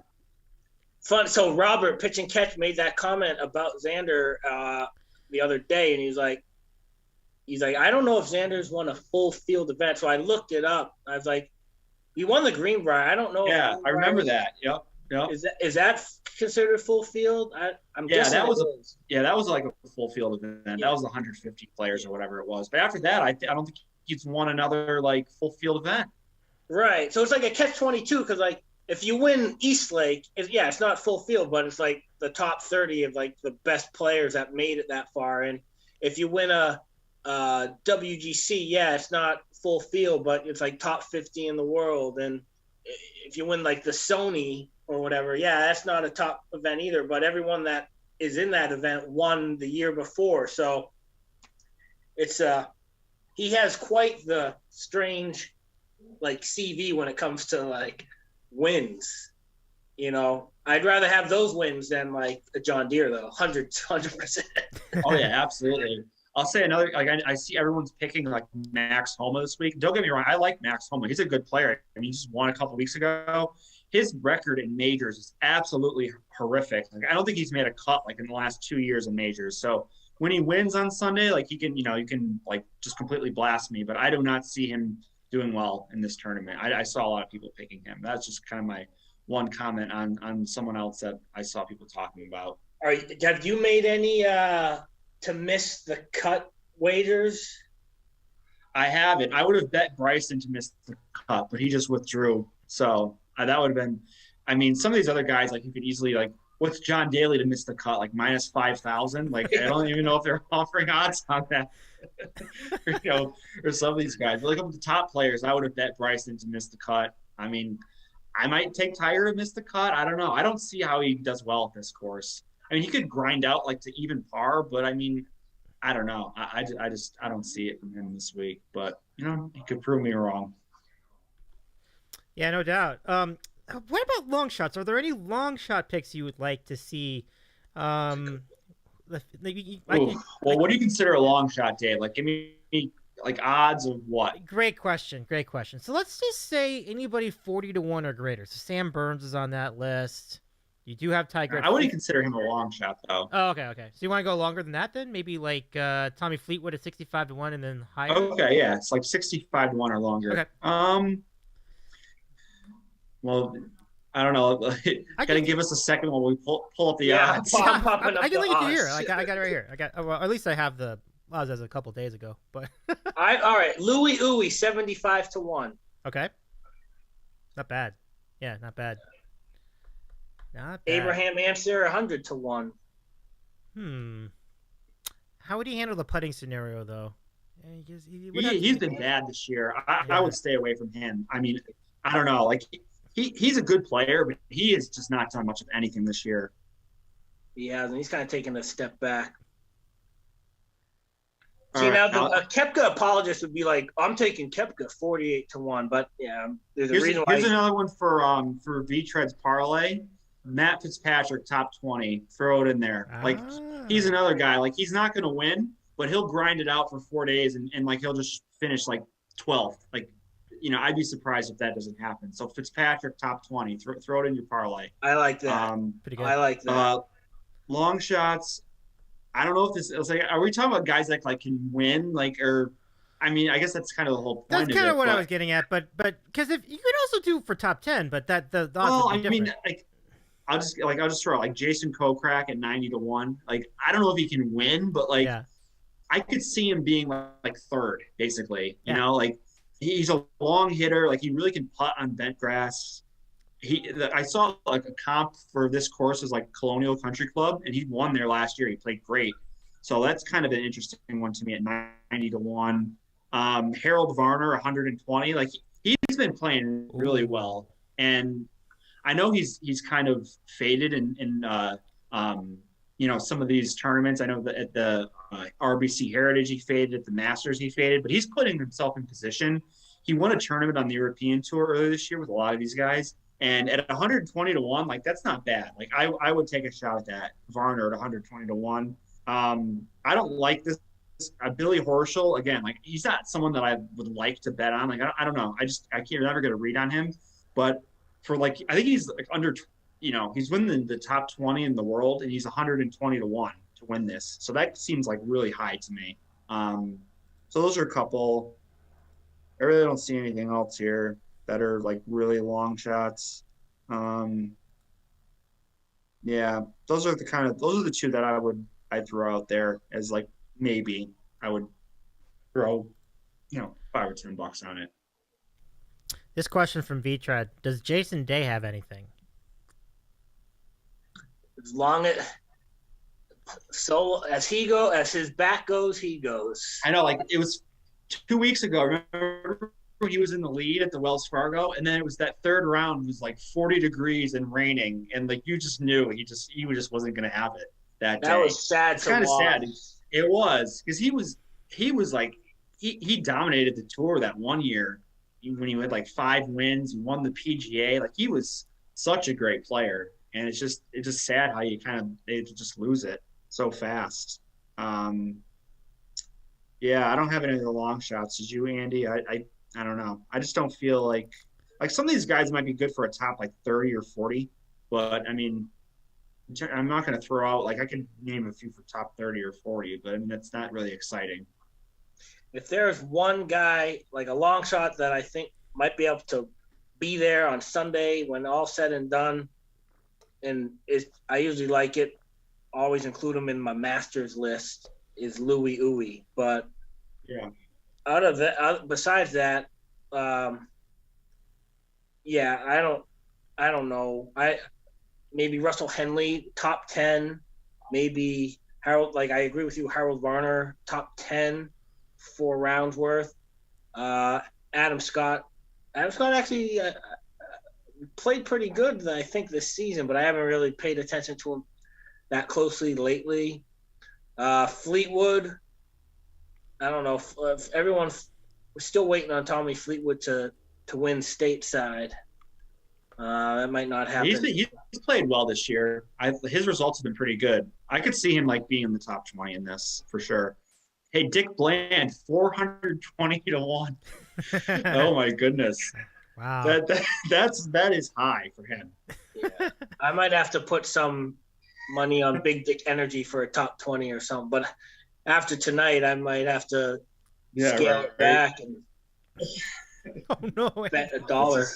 Fun. So Robert Pitch and Catch made that comment about Xander the other day, and he's like, I don't know if Xander's won a full field event. So I looked it up. I was like, he won the Greenbrier. I don't know. Yeah, I remember that. Yep. Is that considered full field? I'm guessing that was like a full field event. Yeah. That was 150 players or whatever it was. But after that, I don't think he's won another like full field event. Right. So it's like a catch-22 because like if you win Eastlake, it's not full field, but it's like the top 30 of like the best players that made it that far. And if you win a WGC, it's not full field, but it's like top 50 in the world. And if you win like the Sony or whatever, that's not a top event either. But everyone that is in that event won the year before, so it's he has quite the strange like CV when it comes to like wins. You know, I'd rather have those wins than like a John Deere though, 100%. Oh yeah, absolutely. I'll say another, like I see everyone's picking like Max Homa this week. Don't get me wrong, I like Max Homa. He's a good player. I mean, he just won a couple weeks ago. His record in majors is absolutely horrific. Like, I don't think he's made a cut like in the last 2 years in majors. So when he wins on Sunday, like you can like just completely blast me, but I do not see him doing well in this tournament. I saw a lot of people picking him. That's just kind of my one comment on someone else that I saw people talking about. Have you made any to miss the cut wagers? I haven't. I would have bet Bryson to miss the cut, but he just withdrew. So that would have been, I mean, some of these other guys, like you could easily like, what's John Daly to miss the cut? Like minus 5,000. Like, I don't even know if they're offering odds on that. Or some of these guys. But like of the top players, I would have bet Bryson to miss the cut. I mean, I might take Tiger to miss the cut. I don't know. I don't see how he does well at this course. I mean, he could grind out like to even par, but I mean, I don't know. I don't see it from him this week. But he could prove me wrong. Yeah, no doubt. What about long shots? Are there any long shot picks you would like to see? Well, what do you consider a long shot, Dave? Like, give me like odds of what? Great question. So let's just say anybody 40-1 or greater. So Sam Burns is on that list. You do have Tiger. I wouldn't consider him a long shot, though. Oh, okay. So you want to go longer than that, then? Maybe like Tommy Fleetwood at 65-1 and then higher. Okay, yeah, it's like 65-1 or longer. Okay. Well, I don't know. Gotta give us a second while we pull up the odds. I can link it to here. I got it right here. Well, at least I have the odds as a couple days ago. But all right. Louis Uwe 75-1. Okay. Not bad. Yeah, not bad. Abraham Ancer 100-1. How would he handle the putting scenario though? He's been bad this year. I would stay away from him. I mean, I don't know. Like he's a good player, but he has just not done much of anything this year. He hasn't. He's kind of taken a step back. See, now a Koepka apologist would be like, I'm taking Koepka 48-1, but yeah, there's a reason why. Here's another one for V-Tread's parlay. Matt Fitzpatrick, top 20. Throw it in there. Like, he's another guy. Like, he's not going to win, but he'll grind it out for 4 days, and like, he'll just finish, like, 12th. Like, I'd be surprised if that doesn't happen. So, Fitzpatrick, top 20. Throw it in your parlay. I like that. Pretty good. I like that. Long shots. I don't know if this – like, are we talking about guys that, like, can win? Like, or – I mean, I guess that's kind of the whole point. That's kind of what I was getting at. But because if you could also do for top 10, but the odds would be different. Like, I'll just throw like Jason Kokrak at 90-1. Like, I don't know if he can win, but like I could see him being like third, basically. You know, like he's a long hitter. Like he really can putt on bent grass. I saw like a comp for this course is like Colonial Country Club, and he won there last year. He played great. So that's kind of an interesting one to me at 90-1. Harold Varner, 120. Like he's been playing really well, and I know he's kind of faded in some of these tournaments. I know that at the RBC Heritage he faded, at the Masters he faded, but he's putting himself in position. He won a tournament on the European Tour earlier this year with a lot of these guys, and at 120-1, like that's not bad. Like I would take a shot at that. Varner at 120-1. I don't like this. Billy Horschel, again, like he's not someone that I would like to bet on. Like I don't know. I can't never get a read on him, but for like, I think he's like under, he's winning the top 20 in the world, and he's 120 to 1 to win this. So that seems like really high to me. So those are a couple. I really don't see anything else here that are like really long shots. Yeah, those are the two that I'd throw out there as like maybe I would throw, $5 or $10 on it. This question from Vtrad: does Jason Day have anything? As long as as his back goes, he goes. I know, like it was 2 weeks ago. Remember he was in the lead at the Wells Fargo, and then it was that third round was like 40 degrees and raining, and like you just knew he just wasn't going to have it that day. That was sad. It's kind of sad. It was, because he was like he dominated the tour that one year when he had like 5 wins. He won the PGA. Like he was such a great player, and it's just sad how they just lose it so fast. Yeah, I don't have any of the long shots. Did you, Andy? I don't know. I just don't feel like some of these guys might be good for a top like 30 or 40, but I mean, I'm not going to throw out, like I can name a few for top 30 or 40, but I mean, that's not really exciting. If there's one guy, like a long shot that I think might be able to be there on Sunday when all said and done, and I usually like it, always include him in my Masters list, is Louis Uwe. But yeah, out of that, besides that, yeah, I don't know. Maybe Russell Henley, top 10. Maybe Harold. Like I agree with you, Harold Varner, top 10, 4 rounds worth. Adam Scott. Adam Scott actually played pretty good, I think, this season, but I haven't really paid attention to him that closely lately. Fleetwood. I don't know if everyone. We're still waiting on Tommy Fleetwood to win stateside. That might not happen. He's played well this year. His results have been pretty good. I could see him like being in the top 20 in this for sure. Hey, Dick Bland, 420 to 1. Oh my goodness. Wow. That is high for him. Yeah. I might have to put some money on Big Dick Energy for a top 20 or something, but after tonight I might have to scale it back and oh no! bet $1.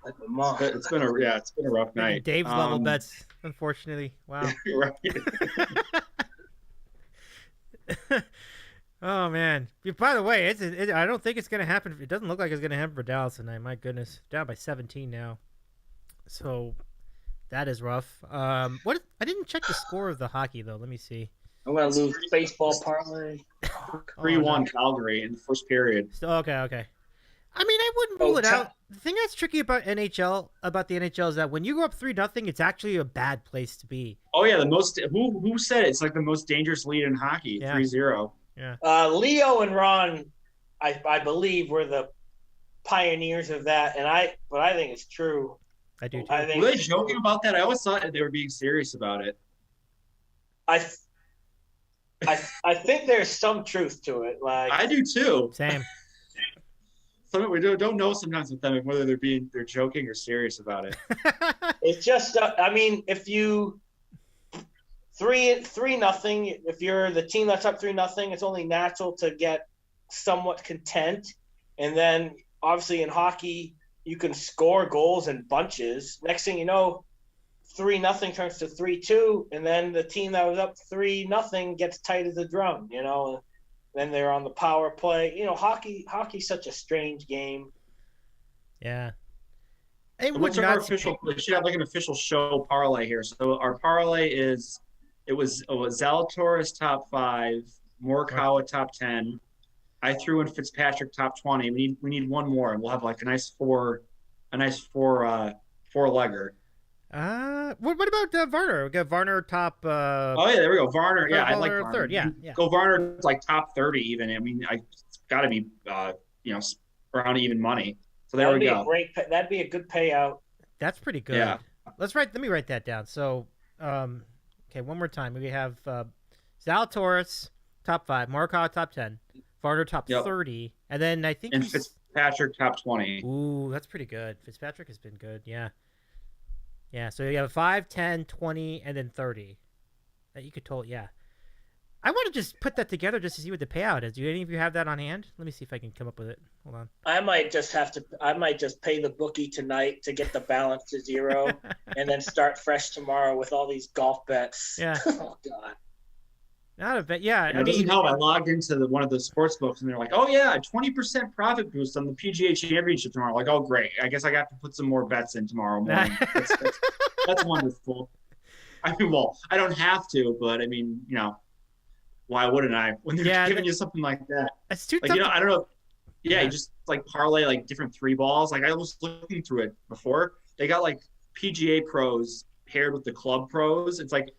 Like my mom. It's been a rough night. Dave's level bets, unfortunately. Wow. Right. Oh man! By the way, I don't think it's gonna happen. It doesn't look like it's gonna happen for Dallas tonight. My goodness, down by 17 now. So that is rough. What? I didn't check the score of the hockey though. Let me see. I'm gonna lose baseball parlay. 3-1 Calgary in the first period. Okay. I mean, I wouldn't rule it out. The thing that's tricky about the NHL is that when you go up 3-0, it's actually a bad place to be. Oh yeah, the most. Who said it? It's like the most dangerous lead in hockey. Yeah. 3-0. Yeah. Leo and Ron, I believe, were the pioneers of that, but I think it's true. I do too. Were they joking about that? I always thought they were being serious about it. I think there's some truth to it. Like I do too. Same. We don't know sometimes with them whether they're joking or serious about it. It's just, I mean, if you 3-0, if you're the team that's up 3-0, it's only natural to get somewhat content. And then obviously in hockey, you can score goals in bunches. Next thing you know, 3-0 turns to 3-2, and then the team that was up 3-0 gets tight as a drum. Then they're on the power play. Hockey's such a strange game. Yeah. What's our official? We should have like an official show parlay here. So our parlay is it was Zalatoris top 5, Morikawa top 10. I threw in Fitzpatrick top 20. We need one more, and we'll have like a nice four legger. What about Varner? We got Varner top. Oh yeah, there we go. Varner. Yeah, I like Varner. Third. Yeah. Go Varner like top 30 even. I mean, it's got to be around even money. So there we go. That'd be a good payout. That's pretty good. Yeah. Let me write that down. So, okay, one more time. We have Zalatoris top 5, Morikawa top 10, Varner top 30, and then I think Fitzpatrick top 20. Ooh, that's pretty good. Fitzpatrick has been good. Yeah. Yeah. So you have 5, 10, 20, and then 30. That you could totally. Yeah. I want to just put that together just to see what the payout is. Do any of you have that on hand? Let me see if I can come up with it. Hold on. I might just pay the bookie tonight to get the balance to 0 and then start fresh tomorrow with all these golf bets. Yeah. Oh, God. Not a bet. Yeah. It doesn't help. I logged into one of the sports books and they're like, oh, yeah, 20% profit boost on the PGA Championship tomorrow. Like, oh, great. I guess I got to put some more bets in tomorrow morning. That's wonderful. I mean, well, I don't have to, but I mean, why wouldn't I? When they're giving you something like that. It's too like, tough. I don't know. Yeah, you just like parlay like different 3 balls. Like I was looking through it before. They got like PGA pros paired with the club pros. It's like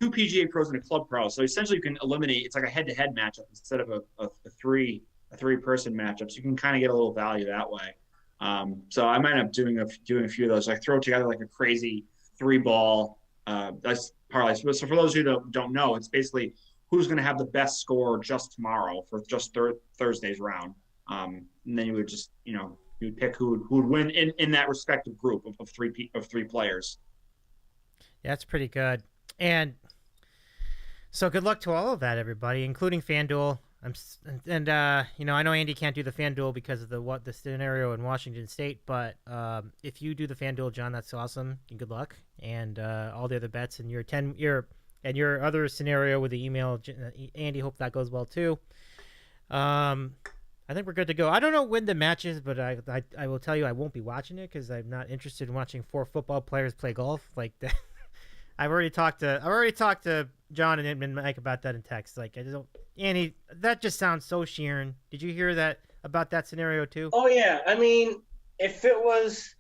2 PGA pros and a club pro. So essentially you can eliminate, it's like a head-to-head matchup instead of a three-person matchup. So you can kind of get a little value that way. So I might end up doing a few of those. Like throw together like a crazy 3-ball that's parlay. So for those who don't know, it's basically who's going to have the best score just tomorrow for just Thursday's round. And then you would just, you would pick who would win in that respective group of 3 players. Yeah, that's pretty good. And so good luck to all of that, everybody, including FanDuel. I know Andy can't do the FanDuel because of the scenario in Washington State, but if you do the FanDuel, John, that's awesome. And good luck. And all the other bets and your other scenario with the email, Andy, hope that goes well too. I think we're good to go. I don't know when the match is, but I will tell you I won't be watching it because I'm not interested in watching 4 football players play golf like that. I've already talked to John and Mike about that in text. Like, I don't, Annie, that just sounds so Sheeran. Did you hear that about that scenario too? Oh yeah, I mean, if it was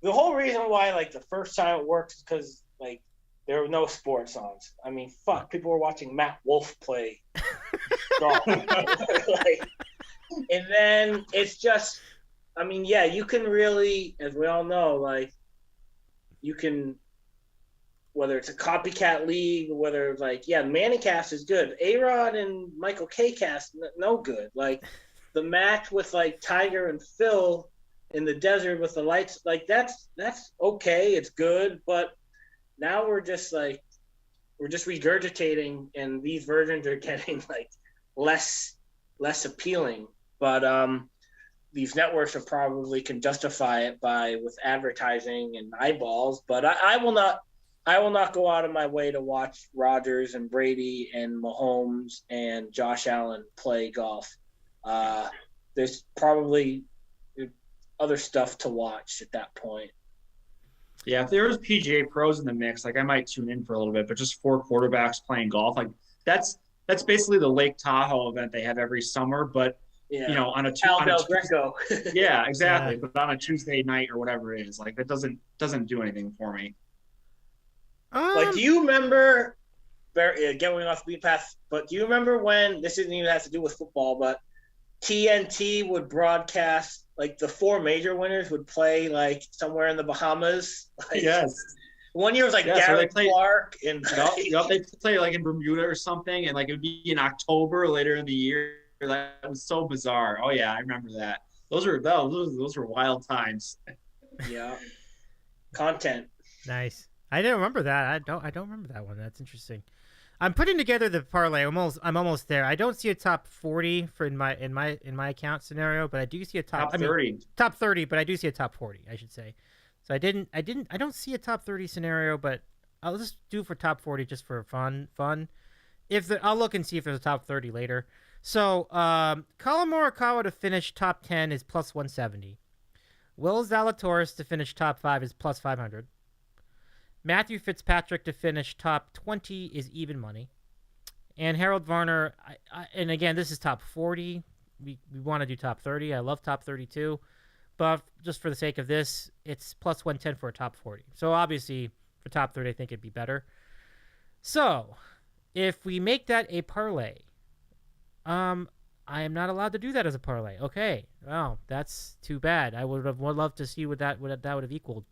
the whole reason why, like the first time it worked is because like there were no sports songs. I mean, fuck, people were watching Matt Wolf play golf. Like, and then it's just, I mean, yeah, you can really, as we all know, like you can. Whether it's a copycat league, whether it's like, yeah, Manicast is good. A-Rod and Michael K cast, no good. Like the match with like Tiger and Phil in the desert with the lights, like that's okay, it's good, but now we're just regurgitating, and these versions are getting like less appealing. But these networks are probably can justify it with advertising and eyeballs. But I will not go out of my way to watch Rodgers and Brady and Mahomes and Josh Allen play golf. There's probably other stuff to watch at that point. Yeah, if there was PGA pros in the mix, like I might tune in for a little bit, but just 4 quarterbacks playing golf, like that's basically the Lake Tahoe event they have every summer, but on a Tuesday. Yeah, exactly. Yeah. But on a Tuesday night or whatever it is, like that doesn't do anything for me. Like, do you remember, going off the beat path, but do you remember when, this isn't even has to do with football, but TNT would broadcast, like, the 4 major winners would play, like, somewhere in the Bahamas? Like, yes. One year was, like, Gary Clark. And they play, like, in Bermuda or something, and, like, it would be in October later in the year. That was so bizarre. Oh, yeah, I remember that. Those were wild times. Yeah. Content. Nice. I didn't remember that. I don't remember that one. That's interesting. I'm putting together the parlay. I'm almost there. I don't see a top 40 for in my account scenario, but I do see a top 30. Top 30, but I do see a top 40, I should say. So I don't see a top 30 scenario, but I'll just do for top 40 just for fun. I'll look and see if there's a top 30 later. So Colin Morikawa to finish top 10 is plus 170. Will Zalatoris to finish top 5 is plus 500. Matthew Fitzpatrick to finish top 20 is even money. And Harold Varner, and again, this is top 40. We want to do top 30. I love top 32. But just for the sake of this, it's plus 110 for a top 40. So obviously, for top 30, I think it'd be better. So, if we make that a parlay, I am not allowed to do that as a parlay. Okay. Well, that's too bad. I would have loved to see what that would have equaled.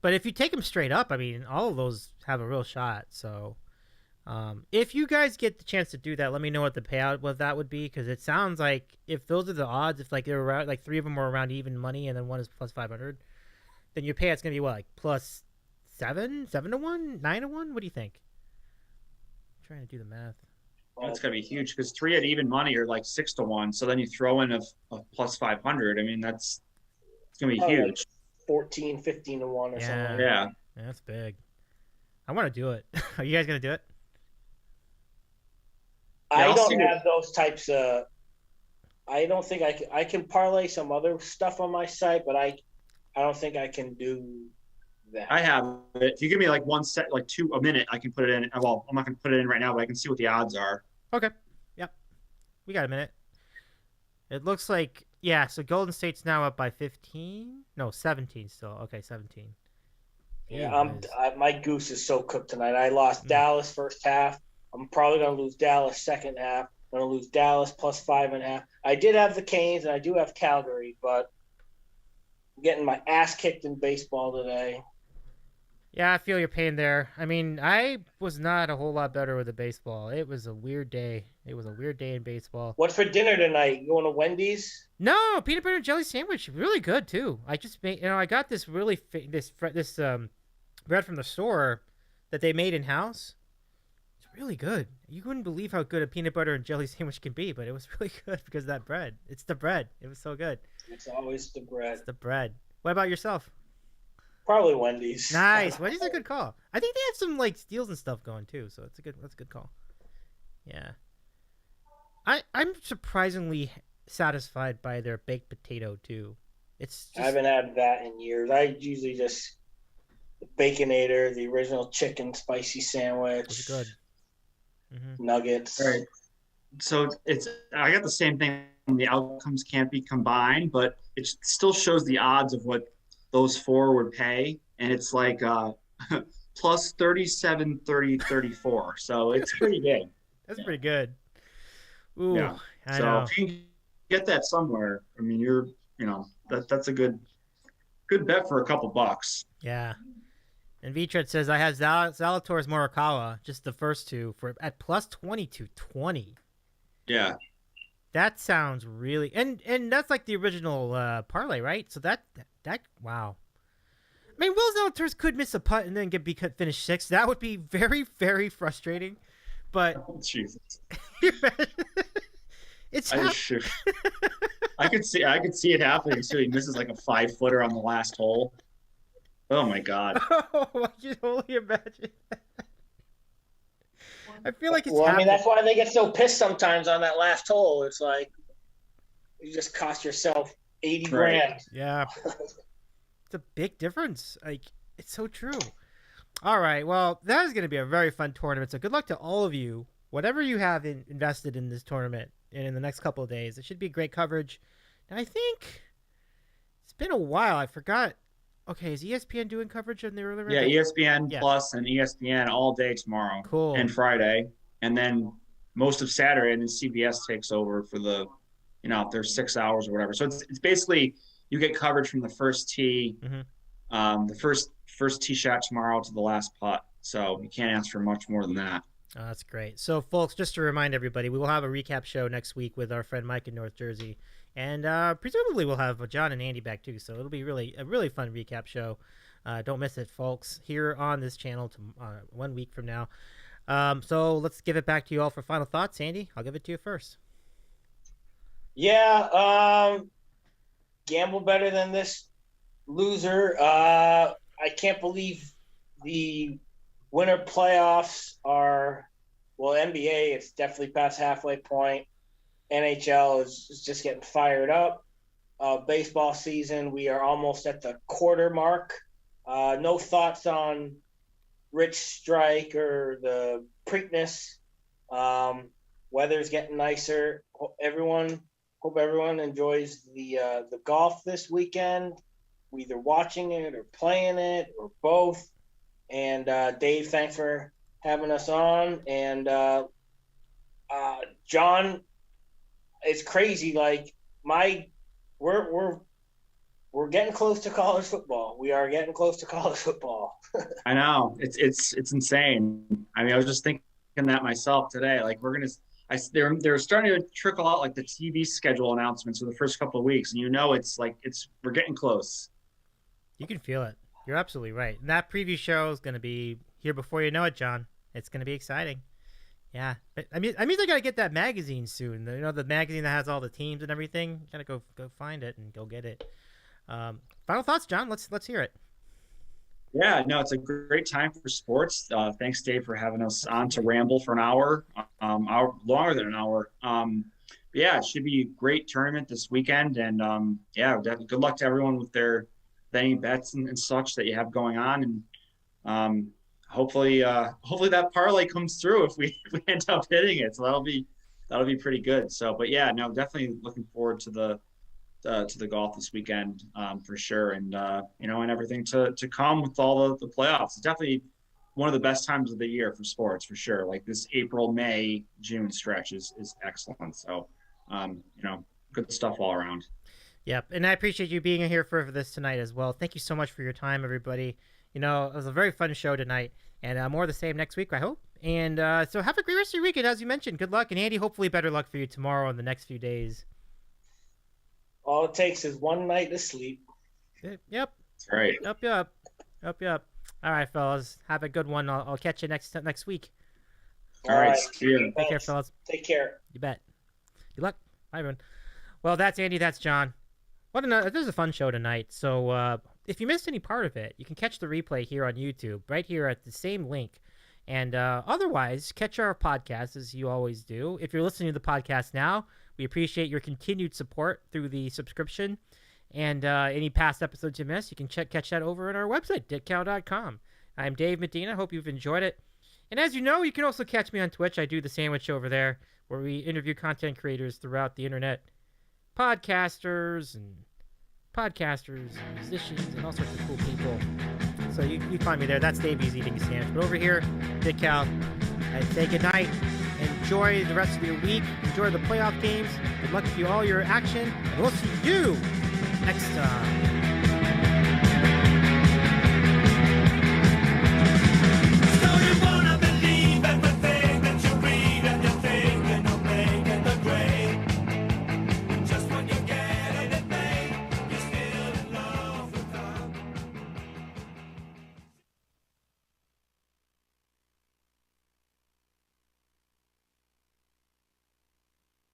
But if you take them straight up, I mean, all of those have a real shot. So If you guys get the chance to do that, let me know what the payout with that would be, because it sounds like if those are the odds, if like they're around, like 3 of them are around even money, and then one is plus 500, then your payout's gonna be what, like plus 7-1, 9-1? What do you think? I'm trying to do the math. Well, it's gonna be huge because 3 at even money are like 6-1. So then you throw in a plus 500. I mean, it's gonna be huge. 14, 15 to 1 or something. Yeah, that's big. I want to do it. Are you guys gonna do it? I don't have those types of. I don't think I can parlay some other stuff on my site, but I don't think I can do that. I have it. If you give me like one set, like a minute, I can put it in. Well, I'm not gonna put it in right now, but I can see what the odds are. Okay. Yep. We got a minute. It looks like, yeah, so Golden State's now up by 15. No, 17 still. Okay, 17. Yeah, my goose is so cooked tonight. I lost Dallas first half. I'm probably going to lose Dallas second half. I'm going to lose Dallas plus 5.5. I did have the Canes, and I do have Calgary, but I'm getting my ass kicked in baseball today. Yeah, I feel your pain there. I mean, I was not a whole lot better with the baseball. It was a weird day. It was a weird day in baseball. What's for dinner tonight? You going to Wendy's? No, peanut butter and jelly sandwich. Really good too. I just made, I got this really this bread from the store that they made in house. It's really good. You wouldn't believe how good a peanut butter and jelly sandwich can be, but it was really good because of that bread. It's the bread. It was so good. It's always the bread. It's the bread. What about yourself? Probably Wendy's. Nice. Wendy's a good call. I think they have some like steals and stuff going too, so that's a good call. Yeah. I'm surprisingly satisfied by their baked potato too. It's just... I haven't had that in years. I usually just the Baconator, the original chicken spicy sandwich. It's good. Nuggets. All right. So I got the same thing. The outcomes can't be combined, but it still shows the odds of what those 4 would pay, and it's like plus 37, 30, 34. So it's pretty big. That's pretty good. Ooh, yeah. I so know. If you can get that somewhere, I mean, that's a good bet for a couple bucks. Yeah. And Vitred says I have Zalatoris Morikawa, just the first two, at plus 2220. Yeah. That sounds really and that's like the original parlay, right? So that wow. I mean, Will Zalatoris could miss a putt and then finish 6th. That would be very, very frustrating. But Jesus. It's I could see it happening. So he misses like a 5-footer on the last hole. Oh my God! Oh, I can only imagine. I feel like it's. Well, I mean, that's why they get so pissed sometimes on that last hole. It's like you just cost yourself 80 grand. Yeah, it's a big difference. Like, it's so true. All right, well, that is going to be a very fun tournament. So good luck to all of you. Whatever you have invested in this tournament and in the next couple of days, it should be great coverage. And I think it's been a while. I forgot. Okay, is ESPN doing coverage on the early round? Yeah, ESPN Plus and ESPN all day tomorrow. Cool. And Friday. And then most of Saturday, and then CBS takes over for the, there's 6 hours or whatever. So it's basically you get coverage from the first tee, the first tee shot tomorrow to the last putt. So you can't ask for much more than that. Oh, that's great. So, folks, just to remind everybody, we will have a recap show next week with our friend Mike in North Jersey. And presumably we'll have John and Andy back, too. So it'll be a really fun recap show. Don't miss it, folks, here on this channel 1 week from now. So let's give it back to you all for final thoughts. Andy, I'll give it to you first. Yeah, gamble better than this loser. I can't believe the winter playoffs are, well, NBA, it's definitely past halfway point. NHL is just getting fired up. Baseball season, we are almost at the quarter mark. No thoughts on Rich Strike or the Preakness. Weather's getting nicer. Hope everyone enjoys the golf this weekend, either watching it or playing it or both. And Dave, thanks for having us on. And John, it's crazy. Like we're getting close to college football. We are getting close to college football. I know it's insane. I mean, I was just thinking that myself today. Like they're starting to trickle out like the TV schedule announcements for the first couple of weeks, and we're getting close. You can feel it. You're absolutely right. And that preview show is going to be here before you know it, John. It's going to be exciting. Yeah, but I mean, I gotta get that magazine soon. The magazine that has all the teams and everything. Gotta go find it and go get it. Final thoughts, John. Let's hear it. Yeah, no, it's a great time for sports. Thanks, Dave, for having us on to ramble for an hour longer than an hour. Yeah, it should be a great tournament this weekend, and good luck to everyone with their any bets and such that you have going on, and hopefully that parlay comes through if we end up hitting it. So that'll be pretty good. So, but yeah, no, definitely looking forward to the golf this weekend for sure, and and everything to come with all the playoffs. It's definitely one of the best times of the year for sports for sure. Like this April, May, June stretch is excellent. So, good stuff all around. Yep, and I appreciate you being here for this tonight as well. Thank you so much for your time, everybody. It was a very fun show tonight, and more of the same next week, I hope. And so have a great rest of your weekend, as you mentioned. Good luck, and Andy, hopefully better luck for you tomorrow and the next few days. All it takes is one night to sleep. Yep. That's right. Yep. All right, fellas. Have a good one. I'll catch you next week. All right. See you. Take care, fellas. Take care. You bet. Good luck. Bye, everyone. Well, that's Andy. That's John. This is a fun show tonight. So if you missed any part of it, you can catch the replay here on YouTube, right here at the same link. And otherwise, catch our podcast as you always do. If you're listening to the podcast now, we appreciate your continued support through the subscription. And any past episodes you missed, you can catch that over at our website, ditcow.com. I'm Dave Medina. Hope you've enjoyed it. And as you know, you can also catch me on Twitch. I do the Sandwich over there, where we interview content creators throughout the internet, podcasters and musicians and all sorts of cool people. So you find me there. That's Dave eating a sandwich. But over here, DitCow, I'd say good night. Enjoy the rest of your week. Enjoy the playoff games. Good luck to you all your action. And we'll see you next time.